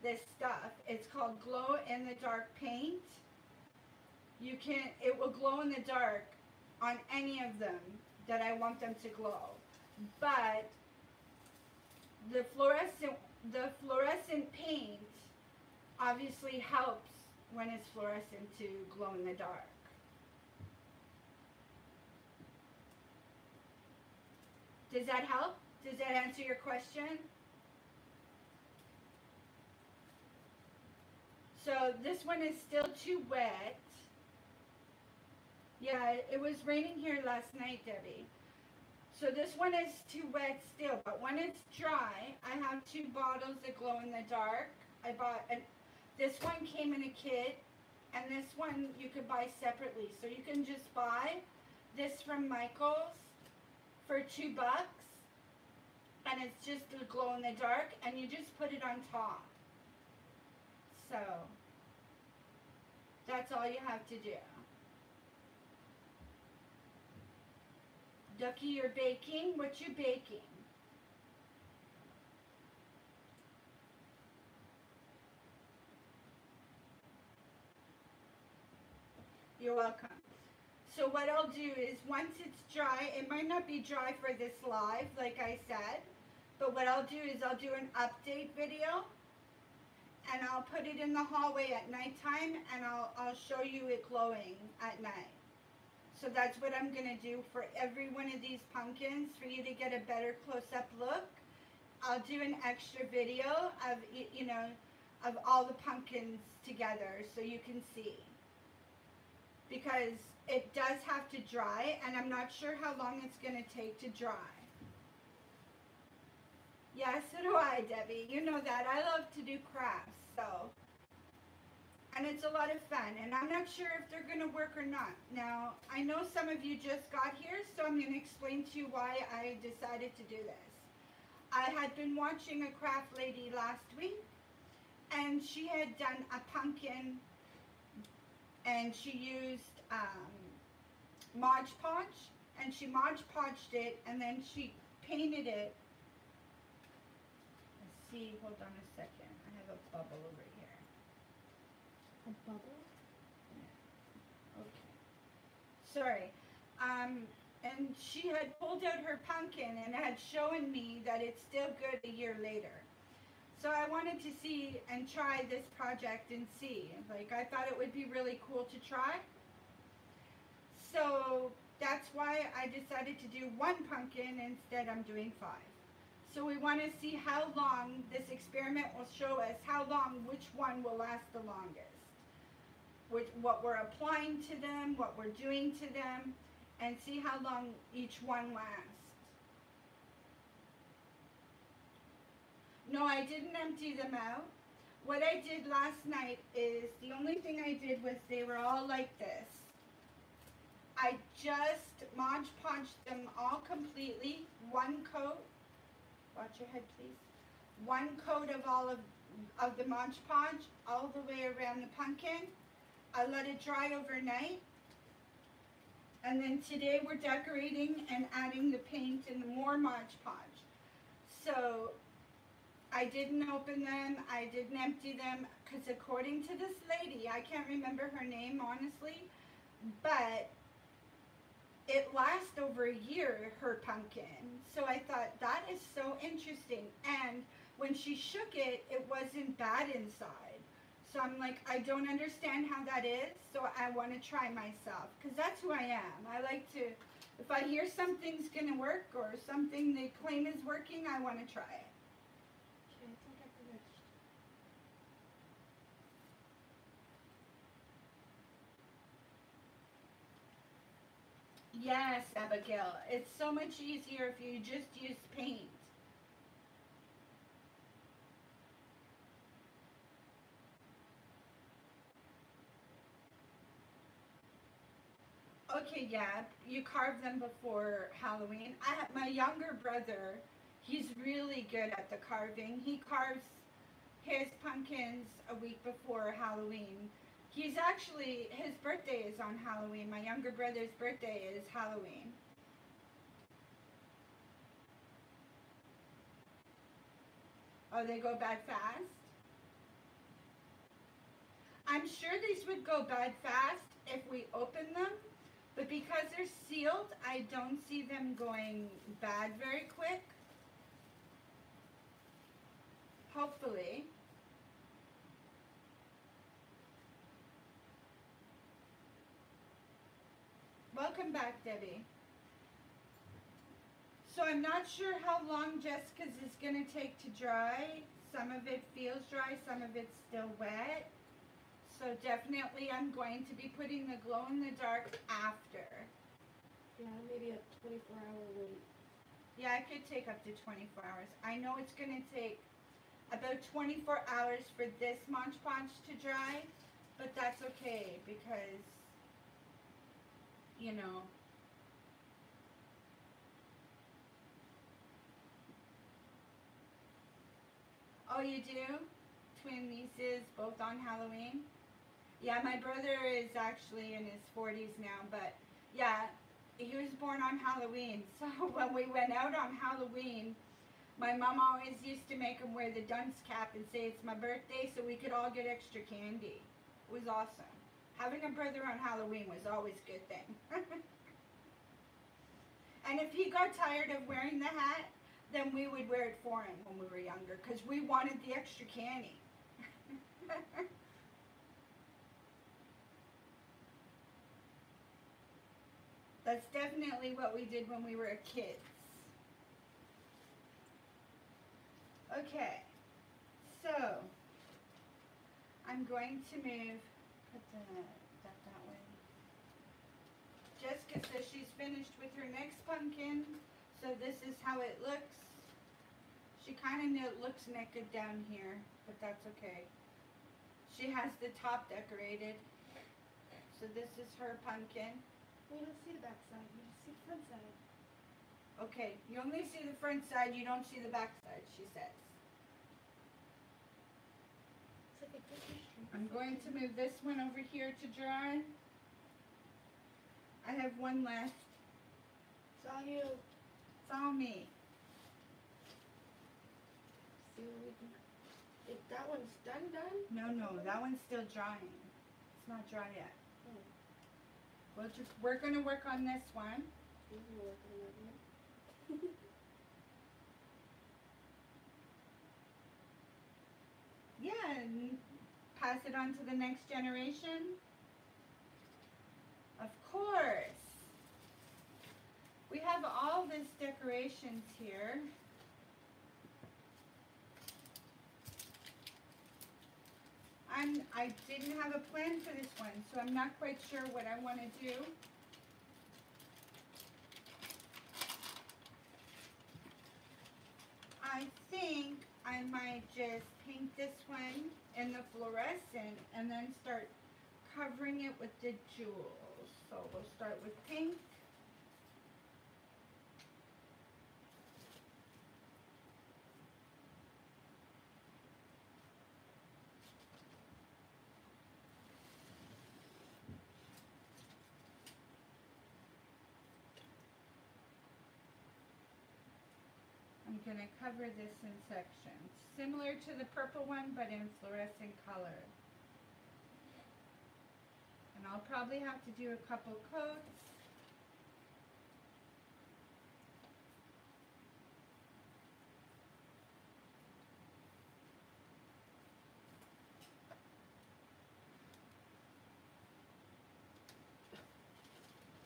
this stuff, it's called glow in the dark paint. It will glow in the dark on any of them that I want them to glow. But the fluorescent paint obviously helps when it's fluorescent to glow in the dark. Does that help? Does that answer your question? So this one is still too wet. Yeah, it was raining here last night, Debbie. So this one is too wet still, but when it's dry, I have 2 bottles that glow in the dark. I bought this one came in a kit, and this one you could buy separately. So you can just buy this from Michael's for $2, and it's just a glow in the dark, and you just put it on top. So that's all you have to do. Ducky, you're baking? What you baking? You're welcome. So what I'll do is once it's dry, it might not be dry for this live, like I said, but what I'll do is I'll do an update video, and I'll put it in the hallway at nighttime, and I'll show you it glowing at night. So that's what I'm going to do for every one of these pumpkins. For you to get a better close-up look, I'll do an extra video of, of all the pumpkins together so you can see. Because it does have to dry, and I'm not sure how long it's going to take to dry. Yeah, so do I, Debbie. You know that. I love to do crafts, so. And it's a lot of fun, and I'm not sure if they're going to work or not. Now, I know some of you just got here, so I'm going to explain to you why I decided to do this. I had been watching a craft lady last week, and she had done a pumpkin, and she used Mod Podge, and she Mod Podged it, and then she painted it. Let's see, hold on a second. I have a bubble over here. A bubble? Yeah. Okay. Sorry. And she had pulled out her pumpkin and had shown me that it's still good a year later. So I wanted to see and try this project and see. Like, I thought it would be really cool to try. So that's why I decided to do 1 pumpkin instead I'm doing 5. So we want to see how long this experiment will show us, how long which one will last the longest. What we're applying to them, what we're doing to them, and see how long each one lasts. No, I didn't empty them out. What I did last night is, the only thing I did was they were all like this. I just Mod Podged them all completely, 1 coat. Watch your head, please. 1 coat of all of the Mod Podge all the way around the pumpkin. I let it dry overnight. And then today we're decorating and adding the paint and the more Mod Podge. So I didn't open them. I didn't empty them because according to this lady, I can't remember her name honestly, but it lasts over a year, her pumpkin. So I thought that is so interesting. And when she shook it, it wasn't bad inside. So I'm like, I don't understand how that is. So I want to try myself because that's who I am. I like to, if I hear something's going to work or something they claim is working, I want to try it. Okay, I think I finished. Yes, Abigail. It's so much easier if you just use paint. Okay, yeah, you carve them before Halloween. My younger brother, he's really good at the carving. He carves his pumpkins a week before Halloween. His birthday is on Halloween. My younger brother's birthday is Halloween. Oh, they go bad fast? I'm sure these would go bad fast if we open them, but because they're sealed, I don't see them going bad very quick. Hopefully. Welcome back, Debbie. So I'm not sure how long Jessica's is going to take to dry. Some of it feels dry, some of it's still wet. So definitely I'm going to be putting the glow in the dark after. Yeah, maybe a 24-hour wait. Yeah, it could take up to 24 hours. I know it's going to take about 24 hours for this Mod Podge to dry, but that's okay because, you know, oh, you do? Twin nieces, both on Halloween? Yeah, my brother is actually in his 40s now, but yeah, he was born on Halloween. So when we went out on Halloween, my mom always used to make him wear the dunce cap and say it's my birthday so we could all get extra candy. It was awesome. Having a brother on Halloween was always a good thing. And if he got tired of wearing the hat, then we would wear it for him when we were younger because we wanted the extra candy. That's definitely what we did when we were kids. Okay, so I'm going to put that way. Jessica says she's finished with her next pumpkin, so this is how it looks. She kind of looks naked down here, but that's okay. She has the top decorated, so this is her pumpkin. We don't see the back side, you just see the front side. Okay, you only see the front side, you don't see the back side, she says. It's like a Christmas tree. I'm going to move this one over here to dry. I have one left. It's all you. It's all me. See what we can. If that one's done. No, that one's still drying. It's not dry yet. Oh. We're gonna work on this one. We're gonna work on that one. Yeah, and pass it on to the next generation. Of course. We have all this decorations here. I didn't have a plan for this one, so I'm not quite sure what I want to do. I think I might just paint this one in the fluorescent and then start covering it with the jewels. So we'll start with pink. I'm going to cover this in sections. Similar to the purple one, but in fluorescent color. And I'll probably have to do a couple coats.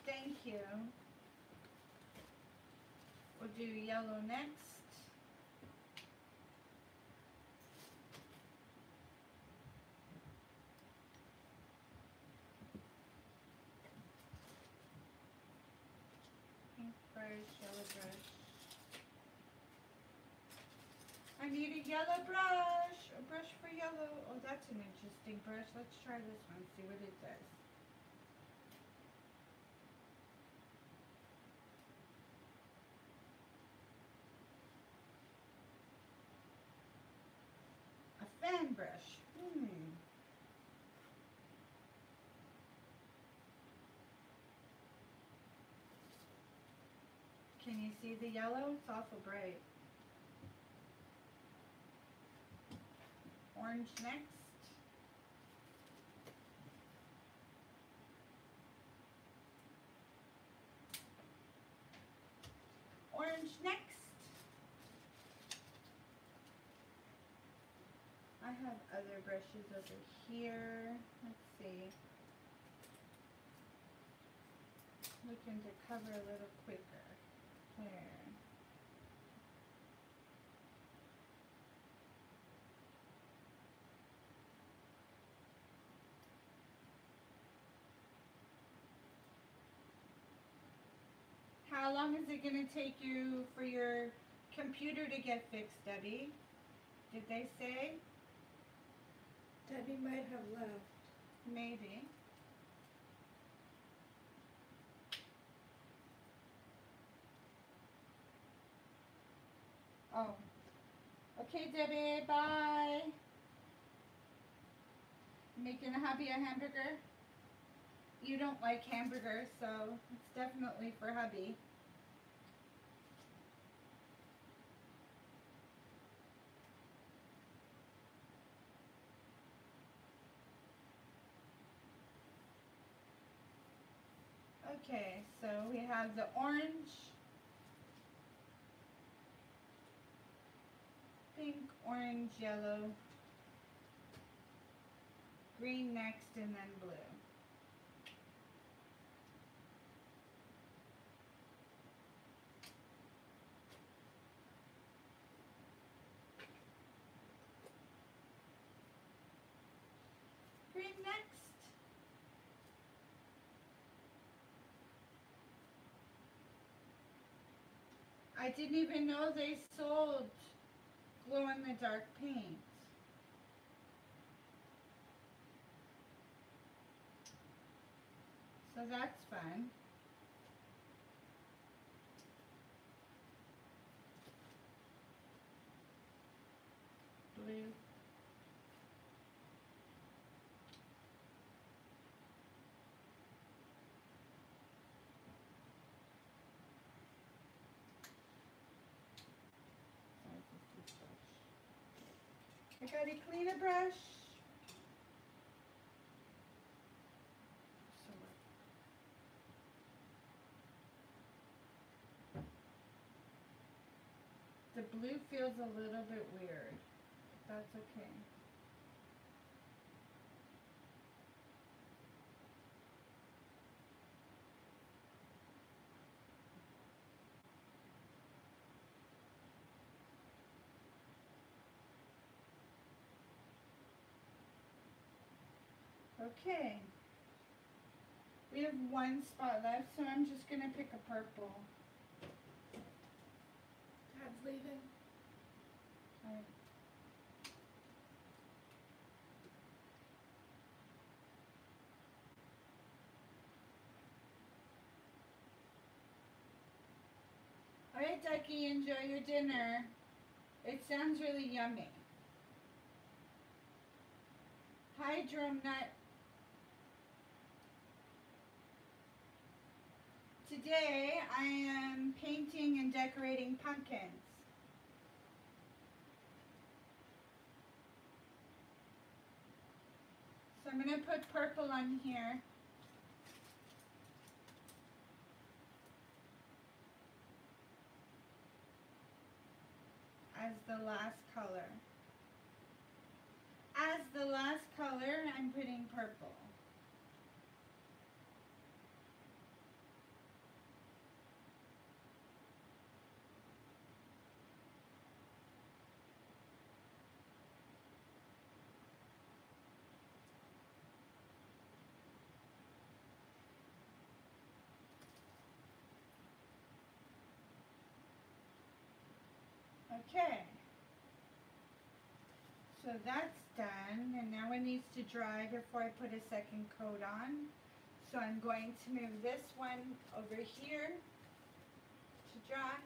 Thank you. We'll do yellow next. Pink brush, yellow brush. I need a yellow brush. A brush for yellow. Oh, that's an interesting brush. Let's try this one, see what it does. Fan brush. Can you see the yellow? It's awful bright. Orange next. Orange next. I have other brushes over here. Let's see. Looking to cover a little quicker. There. How long is it going to take you for your computer to get fixed, Debbie? Did they say? Debbie might have left. Maybe. Oh. Okay, Debbie, bye. Making a hubby a hamburger? You don't like hamburgers, so it's definitely for hubby. Okay, so we have the orange, pink, orange, yellow, green next, and then blue. Green next. I didn't even know they sold glow-in-the-dark paint. So that's fun. Blue. I gotta clean a brush. The blue feels a little bit weird. That's okay. Okay. We have one spot left, so I'm just gonna pick a purple. Dad's leaving. Alright. Alright, Ducky, enjoy your dinner. It sounds really yummy. Hi, Drum Nut. Today I am painting and decorating pumpkins. I'm going to put purple on here. As the last color. As the last color, I'm putting purple. Okay, so that's done, and now it needs to dry before I put a second coat on. So I'm going to move this one over here to dry.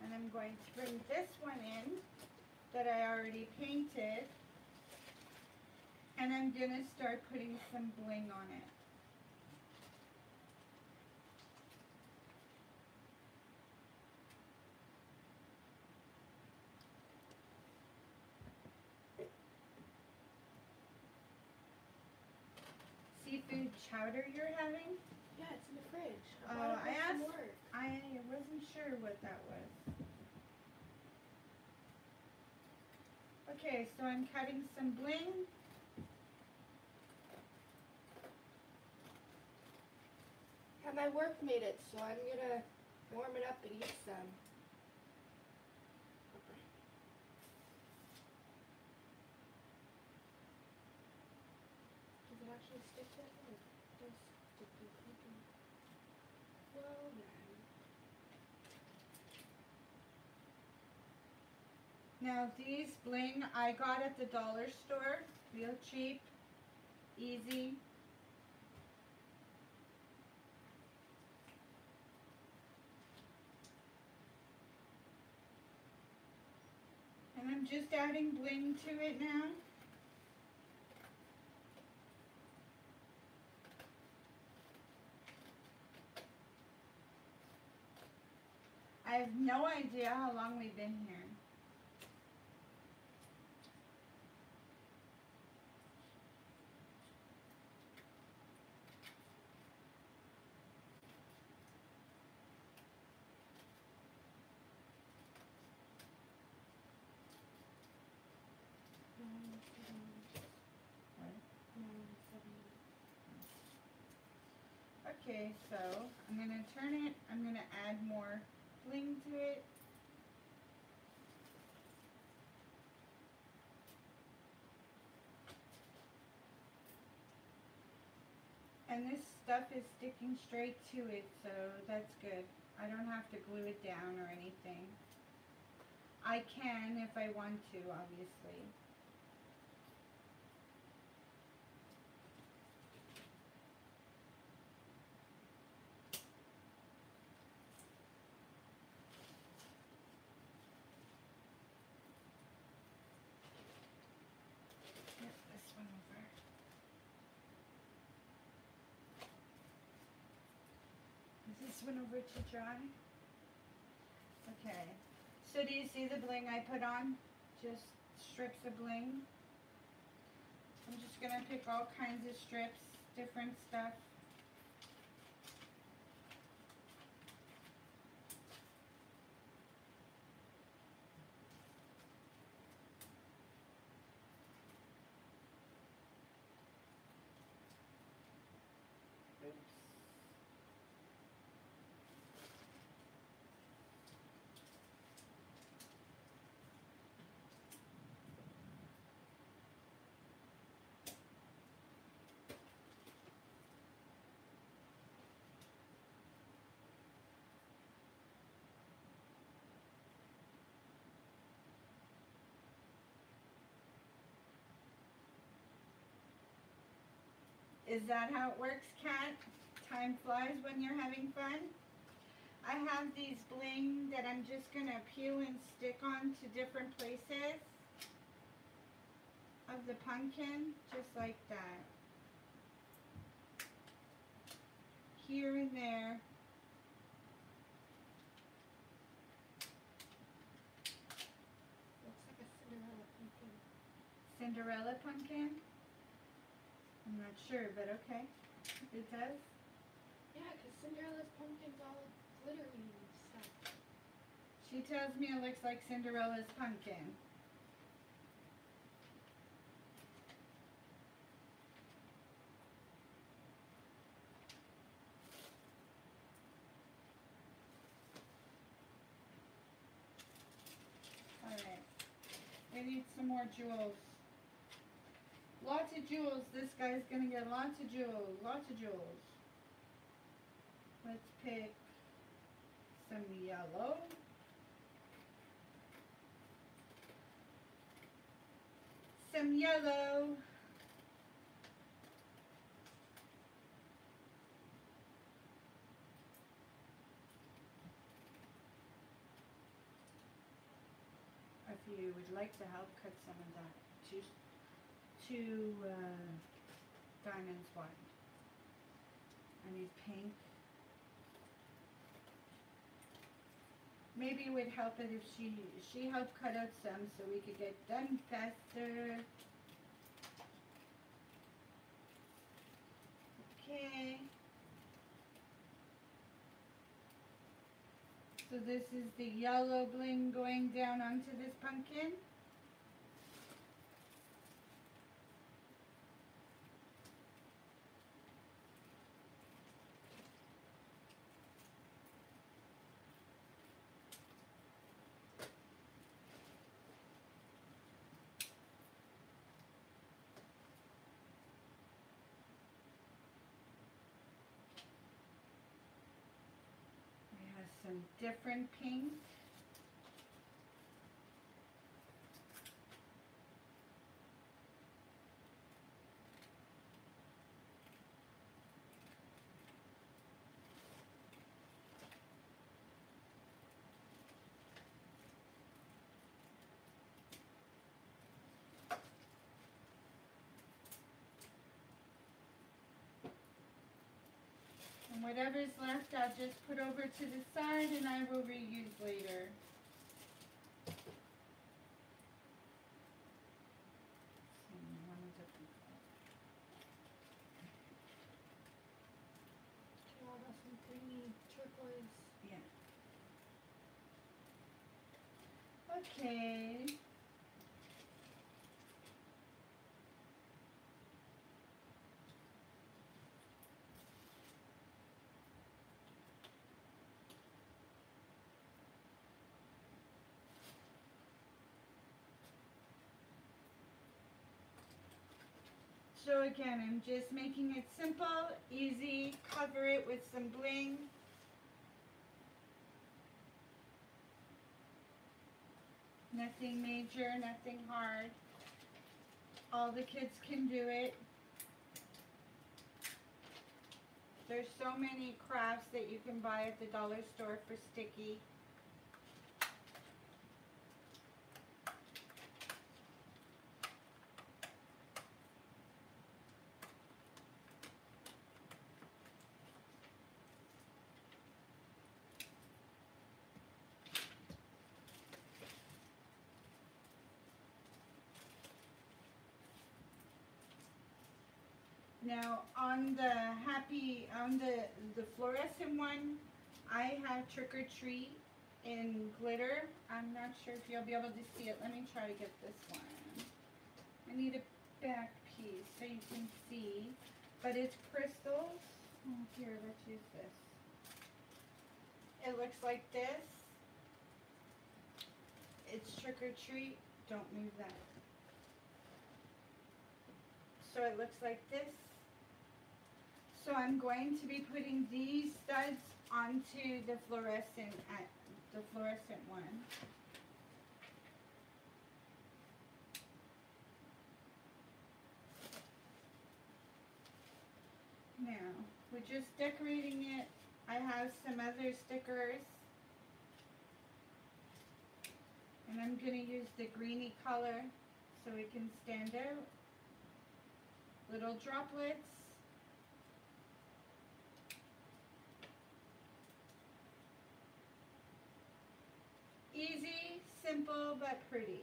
And I'm going to bring this one in that I already painted. And I'm going to start putting some bling on it. Seafood chowder you're having? Yeah, it's in the fridge. Oh, brought it I home from asked. work. I wasn't sure what that was. Okay, so I'm cutting some bling. And my work made it, so I'm gonna warm it up and eat some. Does it actually stick to it? It does stick to it. Well then. Now these bling I got at the dollar store, real cheap, easy. And I'm just adding bling to it now. I have no idea how long we've been here. Okay, so I'm going to turn it, I'm going to add more bling to it. And this stuff is sticking straight to it, so that's good. I don't have to glue it down or anything. I can if I want to, obviously. Flip this one over. Is this one over to dry? Okay. So do you see the bling I put on? Just strips of bling. I'm just going to pick all kinds of strips, different stuff. Is that how it works, Kat? Time flies when you're having fun? I have these bling that I'm just going to peel and stick on to different places of the pumpkin, just like that. Here and there. Looks like a Cinderella pumpkin. Cinderella pumpkin? I'm not sure, but okay. It does? Yeah, because Cinderella's pumpkin's all glittery and stuff. She tells me it looks like Cinderella's pumpkin. Alright. We need some more jewels. Lots of jewels. This guy's gonna get lots of jewels. Lots of jewels. Let's pick some yellow. Some yellow. If you would like to help cut some of that, two diamonds wide. I need pink. Maybe it would help it if she helped cut out some so we could get done faster. Okay. So this is the yellow bling going down onto this pumpkin. Some different pink. And whatever's left, I'll just put over to the side and I will reuse later. Oh, that's some creamy turquoise. Yeah. Okay. So again, I'm just making it simple, easy, cover it with some bling. Nothing major, nothing hard. All the kids can do it. There's so many crafts that you can buy at the dollar store for sticky. Now on the fluorescent one, I have Trick or Treat in glitter. I'm not sure if you'll be able to see it. Let me try to get this one. I need a back piece so you can see, but it's crystals. Oh, here, let's use this. It looks like this. It's Trick or Treat. Don't move that. So it looks like this. So I'm going to be putting these studs onto the fluorescent one. Now, we're just decorating it. I have some other stickers. And I'm going to use the greeny color so it can stand out. Little droplets. Easy, simple, but pretty.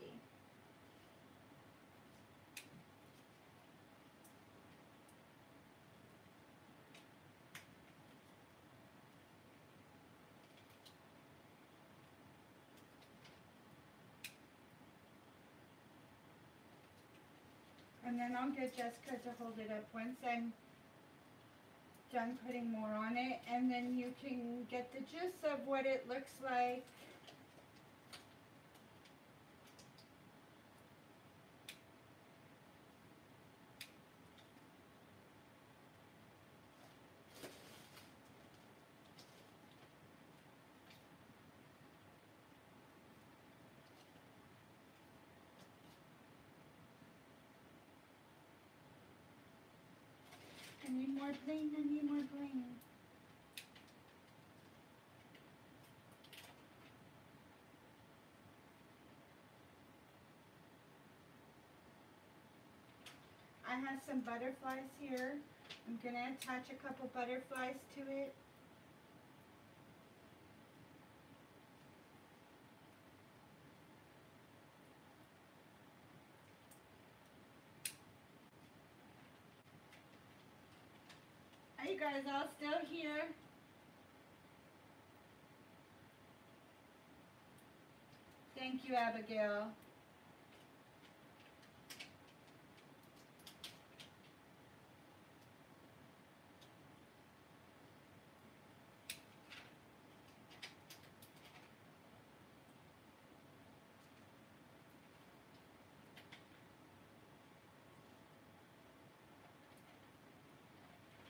And then I'll get Jessica to hold it up once I'm done putting more on it, and then you can get the gist of what it looks like. I need more bling, I need more bling. I have some butterflies here. I'm going to attach a couple butterflies to it. Are you guys all still here? Thank you, Abigail.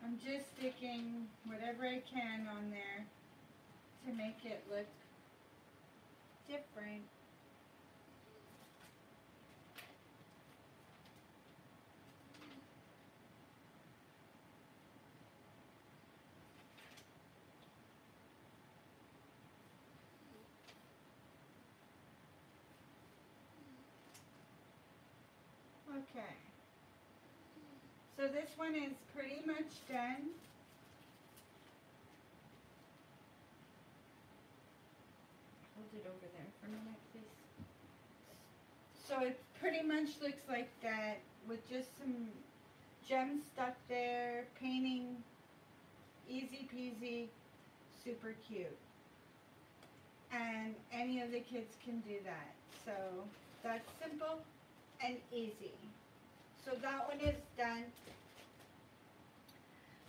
I'm just sticking whatever I can on there to make it look different. Okay. So this one is pretty much done. Hold it over there for a minute, please. So it pretty much looks like that with just some gems stuck there, painting, easy peasy, super cute. And any of the kids can do that. So that's simple and easy. So that one is done.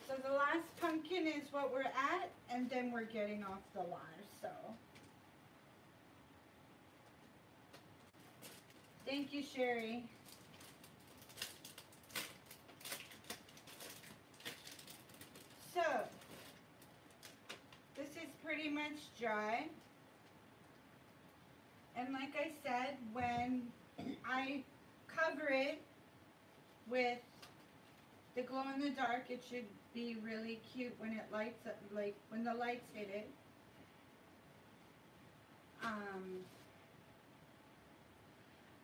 So the last pumpkin is what we're at, and then we're getting off the line. So thank you, Sherry. So this is pretty much dry. And like I said, when I cover it with the glow in the dark, it should be really cute when it lights up, like when the lights hit it.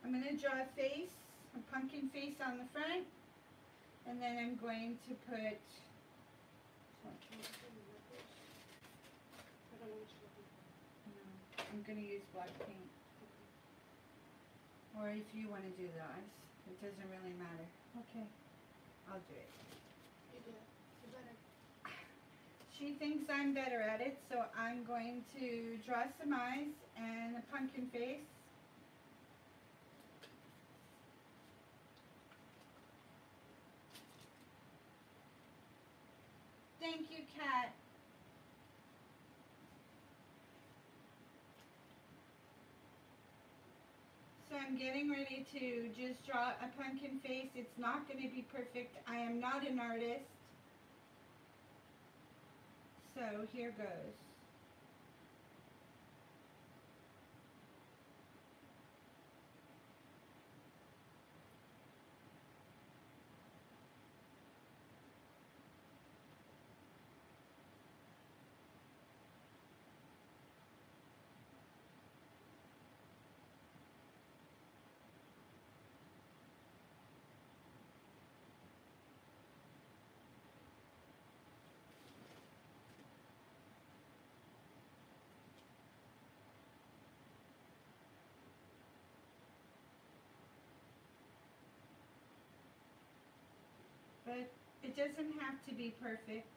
I'm going to draw a face, a pumpkin face on the front, and then I'm going to put, I'm going to use black paint. Or if you want to do the eyes, it doesn't really matter. Okay, I'll do it. You do it. You're better. She thinks I'm better at it, so I'm going to draw some eyes and a pumpkin face. Thank you, Kat. So I'm getting ready to just draw a pumpkin face. It's not going to be perfect. I am not an artist. So here goes. But it doesn't have to be perfect.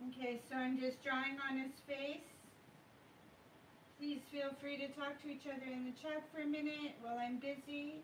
Okay, so I'm just drawing on his face. Please feel free to talk to each other in the chat for a minute while I'm busy.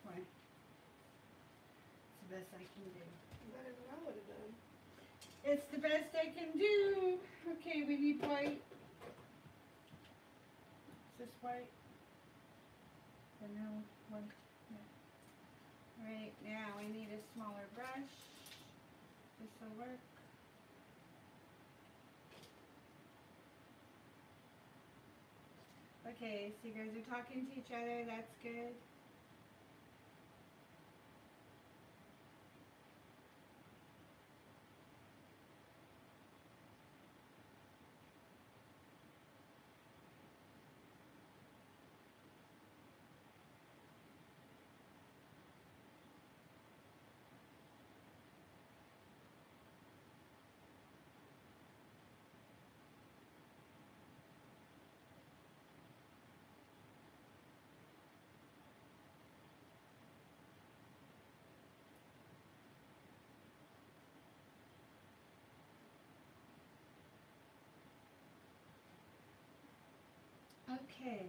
What? It's the best I can do. Better than I would have done. It's the best I can do. Okay, we need white. Is this white? Or no, white. Yeah. Right now I need a smaller brush. This will work. Okay, so you guys are talking to each other. That's good. Okay,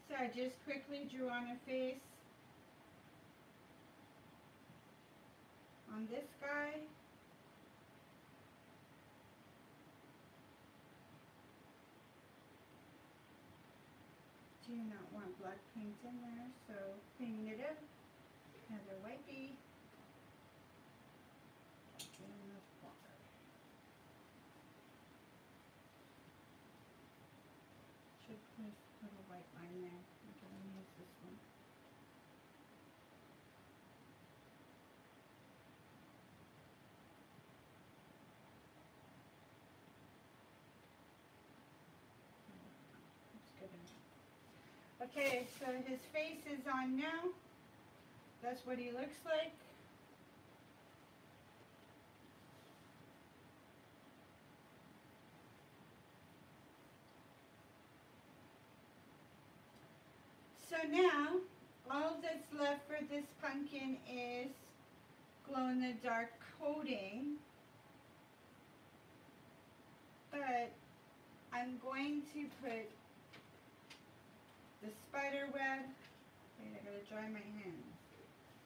so I just quickly drew on a face on this guy. Do not want black paint in there, so cleaning it up. Another wipey. Should put a white line there. Okay, let me use this one. That's good enough. Okay, so his face is on now. That's what he looks like. So now, all that's left for this pumpkin is glow-in-the-dark coating. But I'm going to put the spider web. Wait, I gotta dry my hands.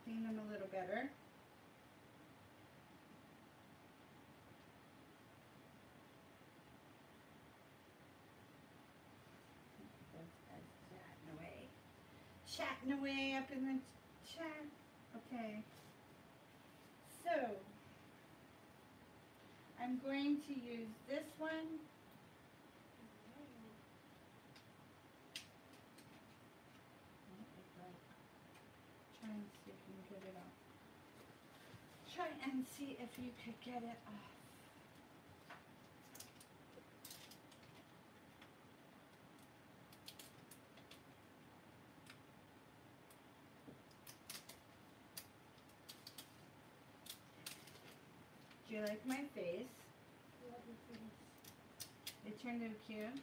Clean them a little better. Chatting away up in the chat. Okay. So, I'm going to use this one. Try and see if you can get it off. Try and see if you could get it off. Do you like my face? Love your face. It turned out cute.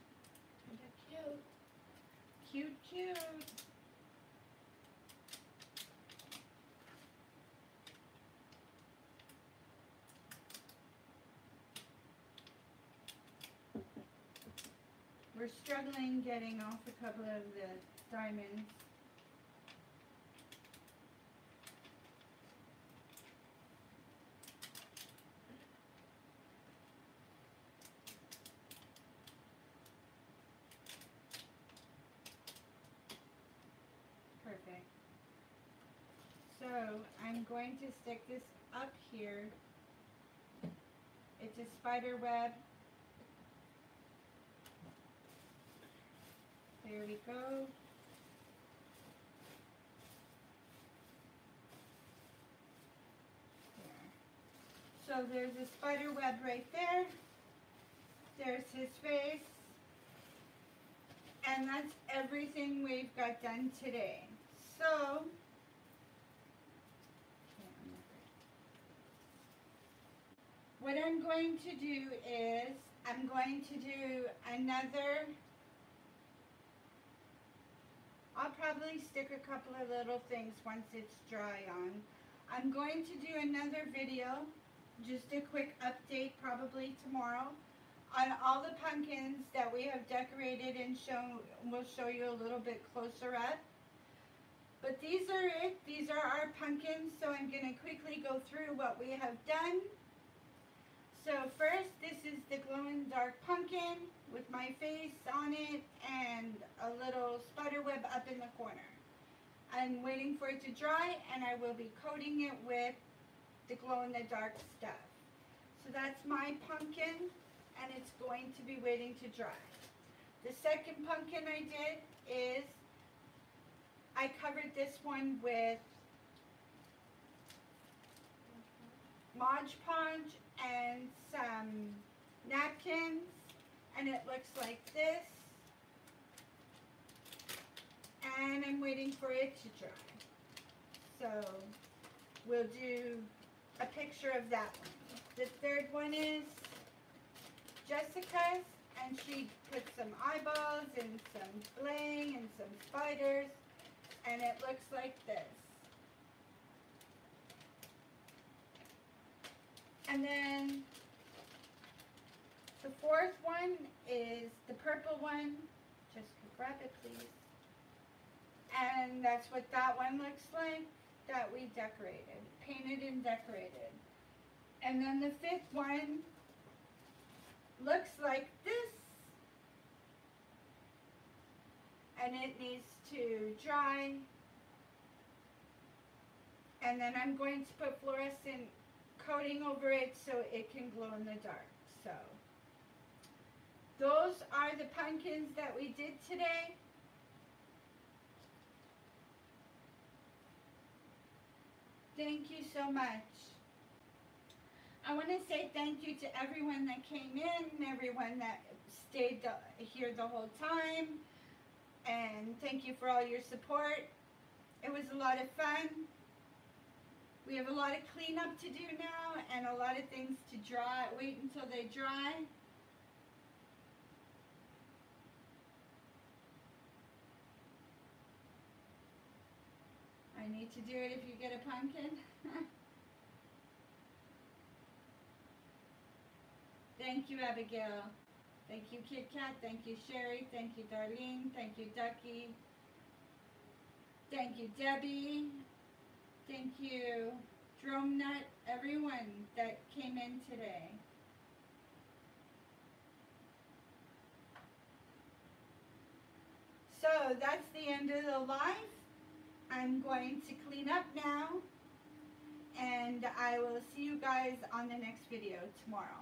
They're cute. Cute, cute. We're struggling getting off a couple of the diamonds. Perfect. So I'm going to stick this up here It's a spider web. There we go. So there's a spider web right there. There's his face. And that's everything we've got done today. So, what I'm going to do is, I'm going to do another, I'll probably stick a couple of little things once it's dry on. I'm going to do another video, just a quick update probably tomorrow, on all the pumpkins that we have decorated and we'll show you a little bit closer up. But these are it. These are our pumpkins, so I'm going to quickly go through what we have done. So first, this is the glow-in-the-dark pumpkin with my face on it and a little spider web up in the corner. I'm waiting for it to dry, and I will be coating it with the glow-in-the-dark stuff. So that's my pumpkin, and it's going to be waiting to dry. The second pumpkin I did is I covered this one with Mod Podge and some napkins, and it looks like this. And I'm waiting for it to dry. So we'll do a picture of that one. The third one is Jessica's, and she put some eyeballs and some bling and some spiders, and it looks like this. And then the fourth one is the purple one. Just grab it, please. And that's what that one looks like that we decorated, painted and decorated. And then the fifth one looks like this. And it needs to dry. And then I'm going to put fluorescent coating over it so it can glow in the dark. So those are the pumpkins that we did today. Thank you so much. I want to say thank you to everyone that came in, everyone that stayed here the whole time, and thank you for all your support. It was a lot of fun. We have a lot of cleanup to do now and a lot of things to dry. Wait until they dry. I need to do it if you get a pumpkin. Thank you, Abigail. Thank you, Kit Kat. Thank you, Sherry. Thank you, Darlene. Thank you, Ducky. Thank you, Debbie. Thank you, Drone Nut, everyone that came in today. So that's the end of the live. I'm going to clean up now, and I will see you guys on the next video tomorrow.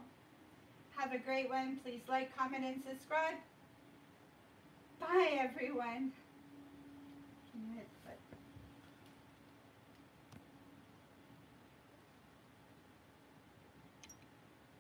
Have a great one. Please like, comment, and subscribe. Bye, everyone.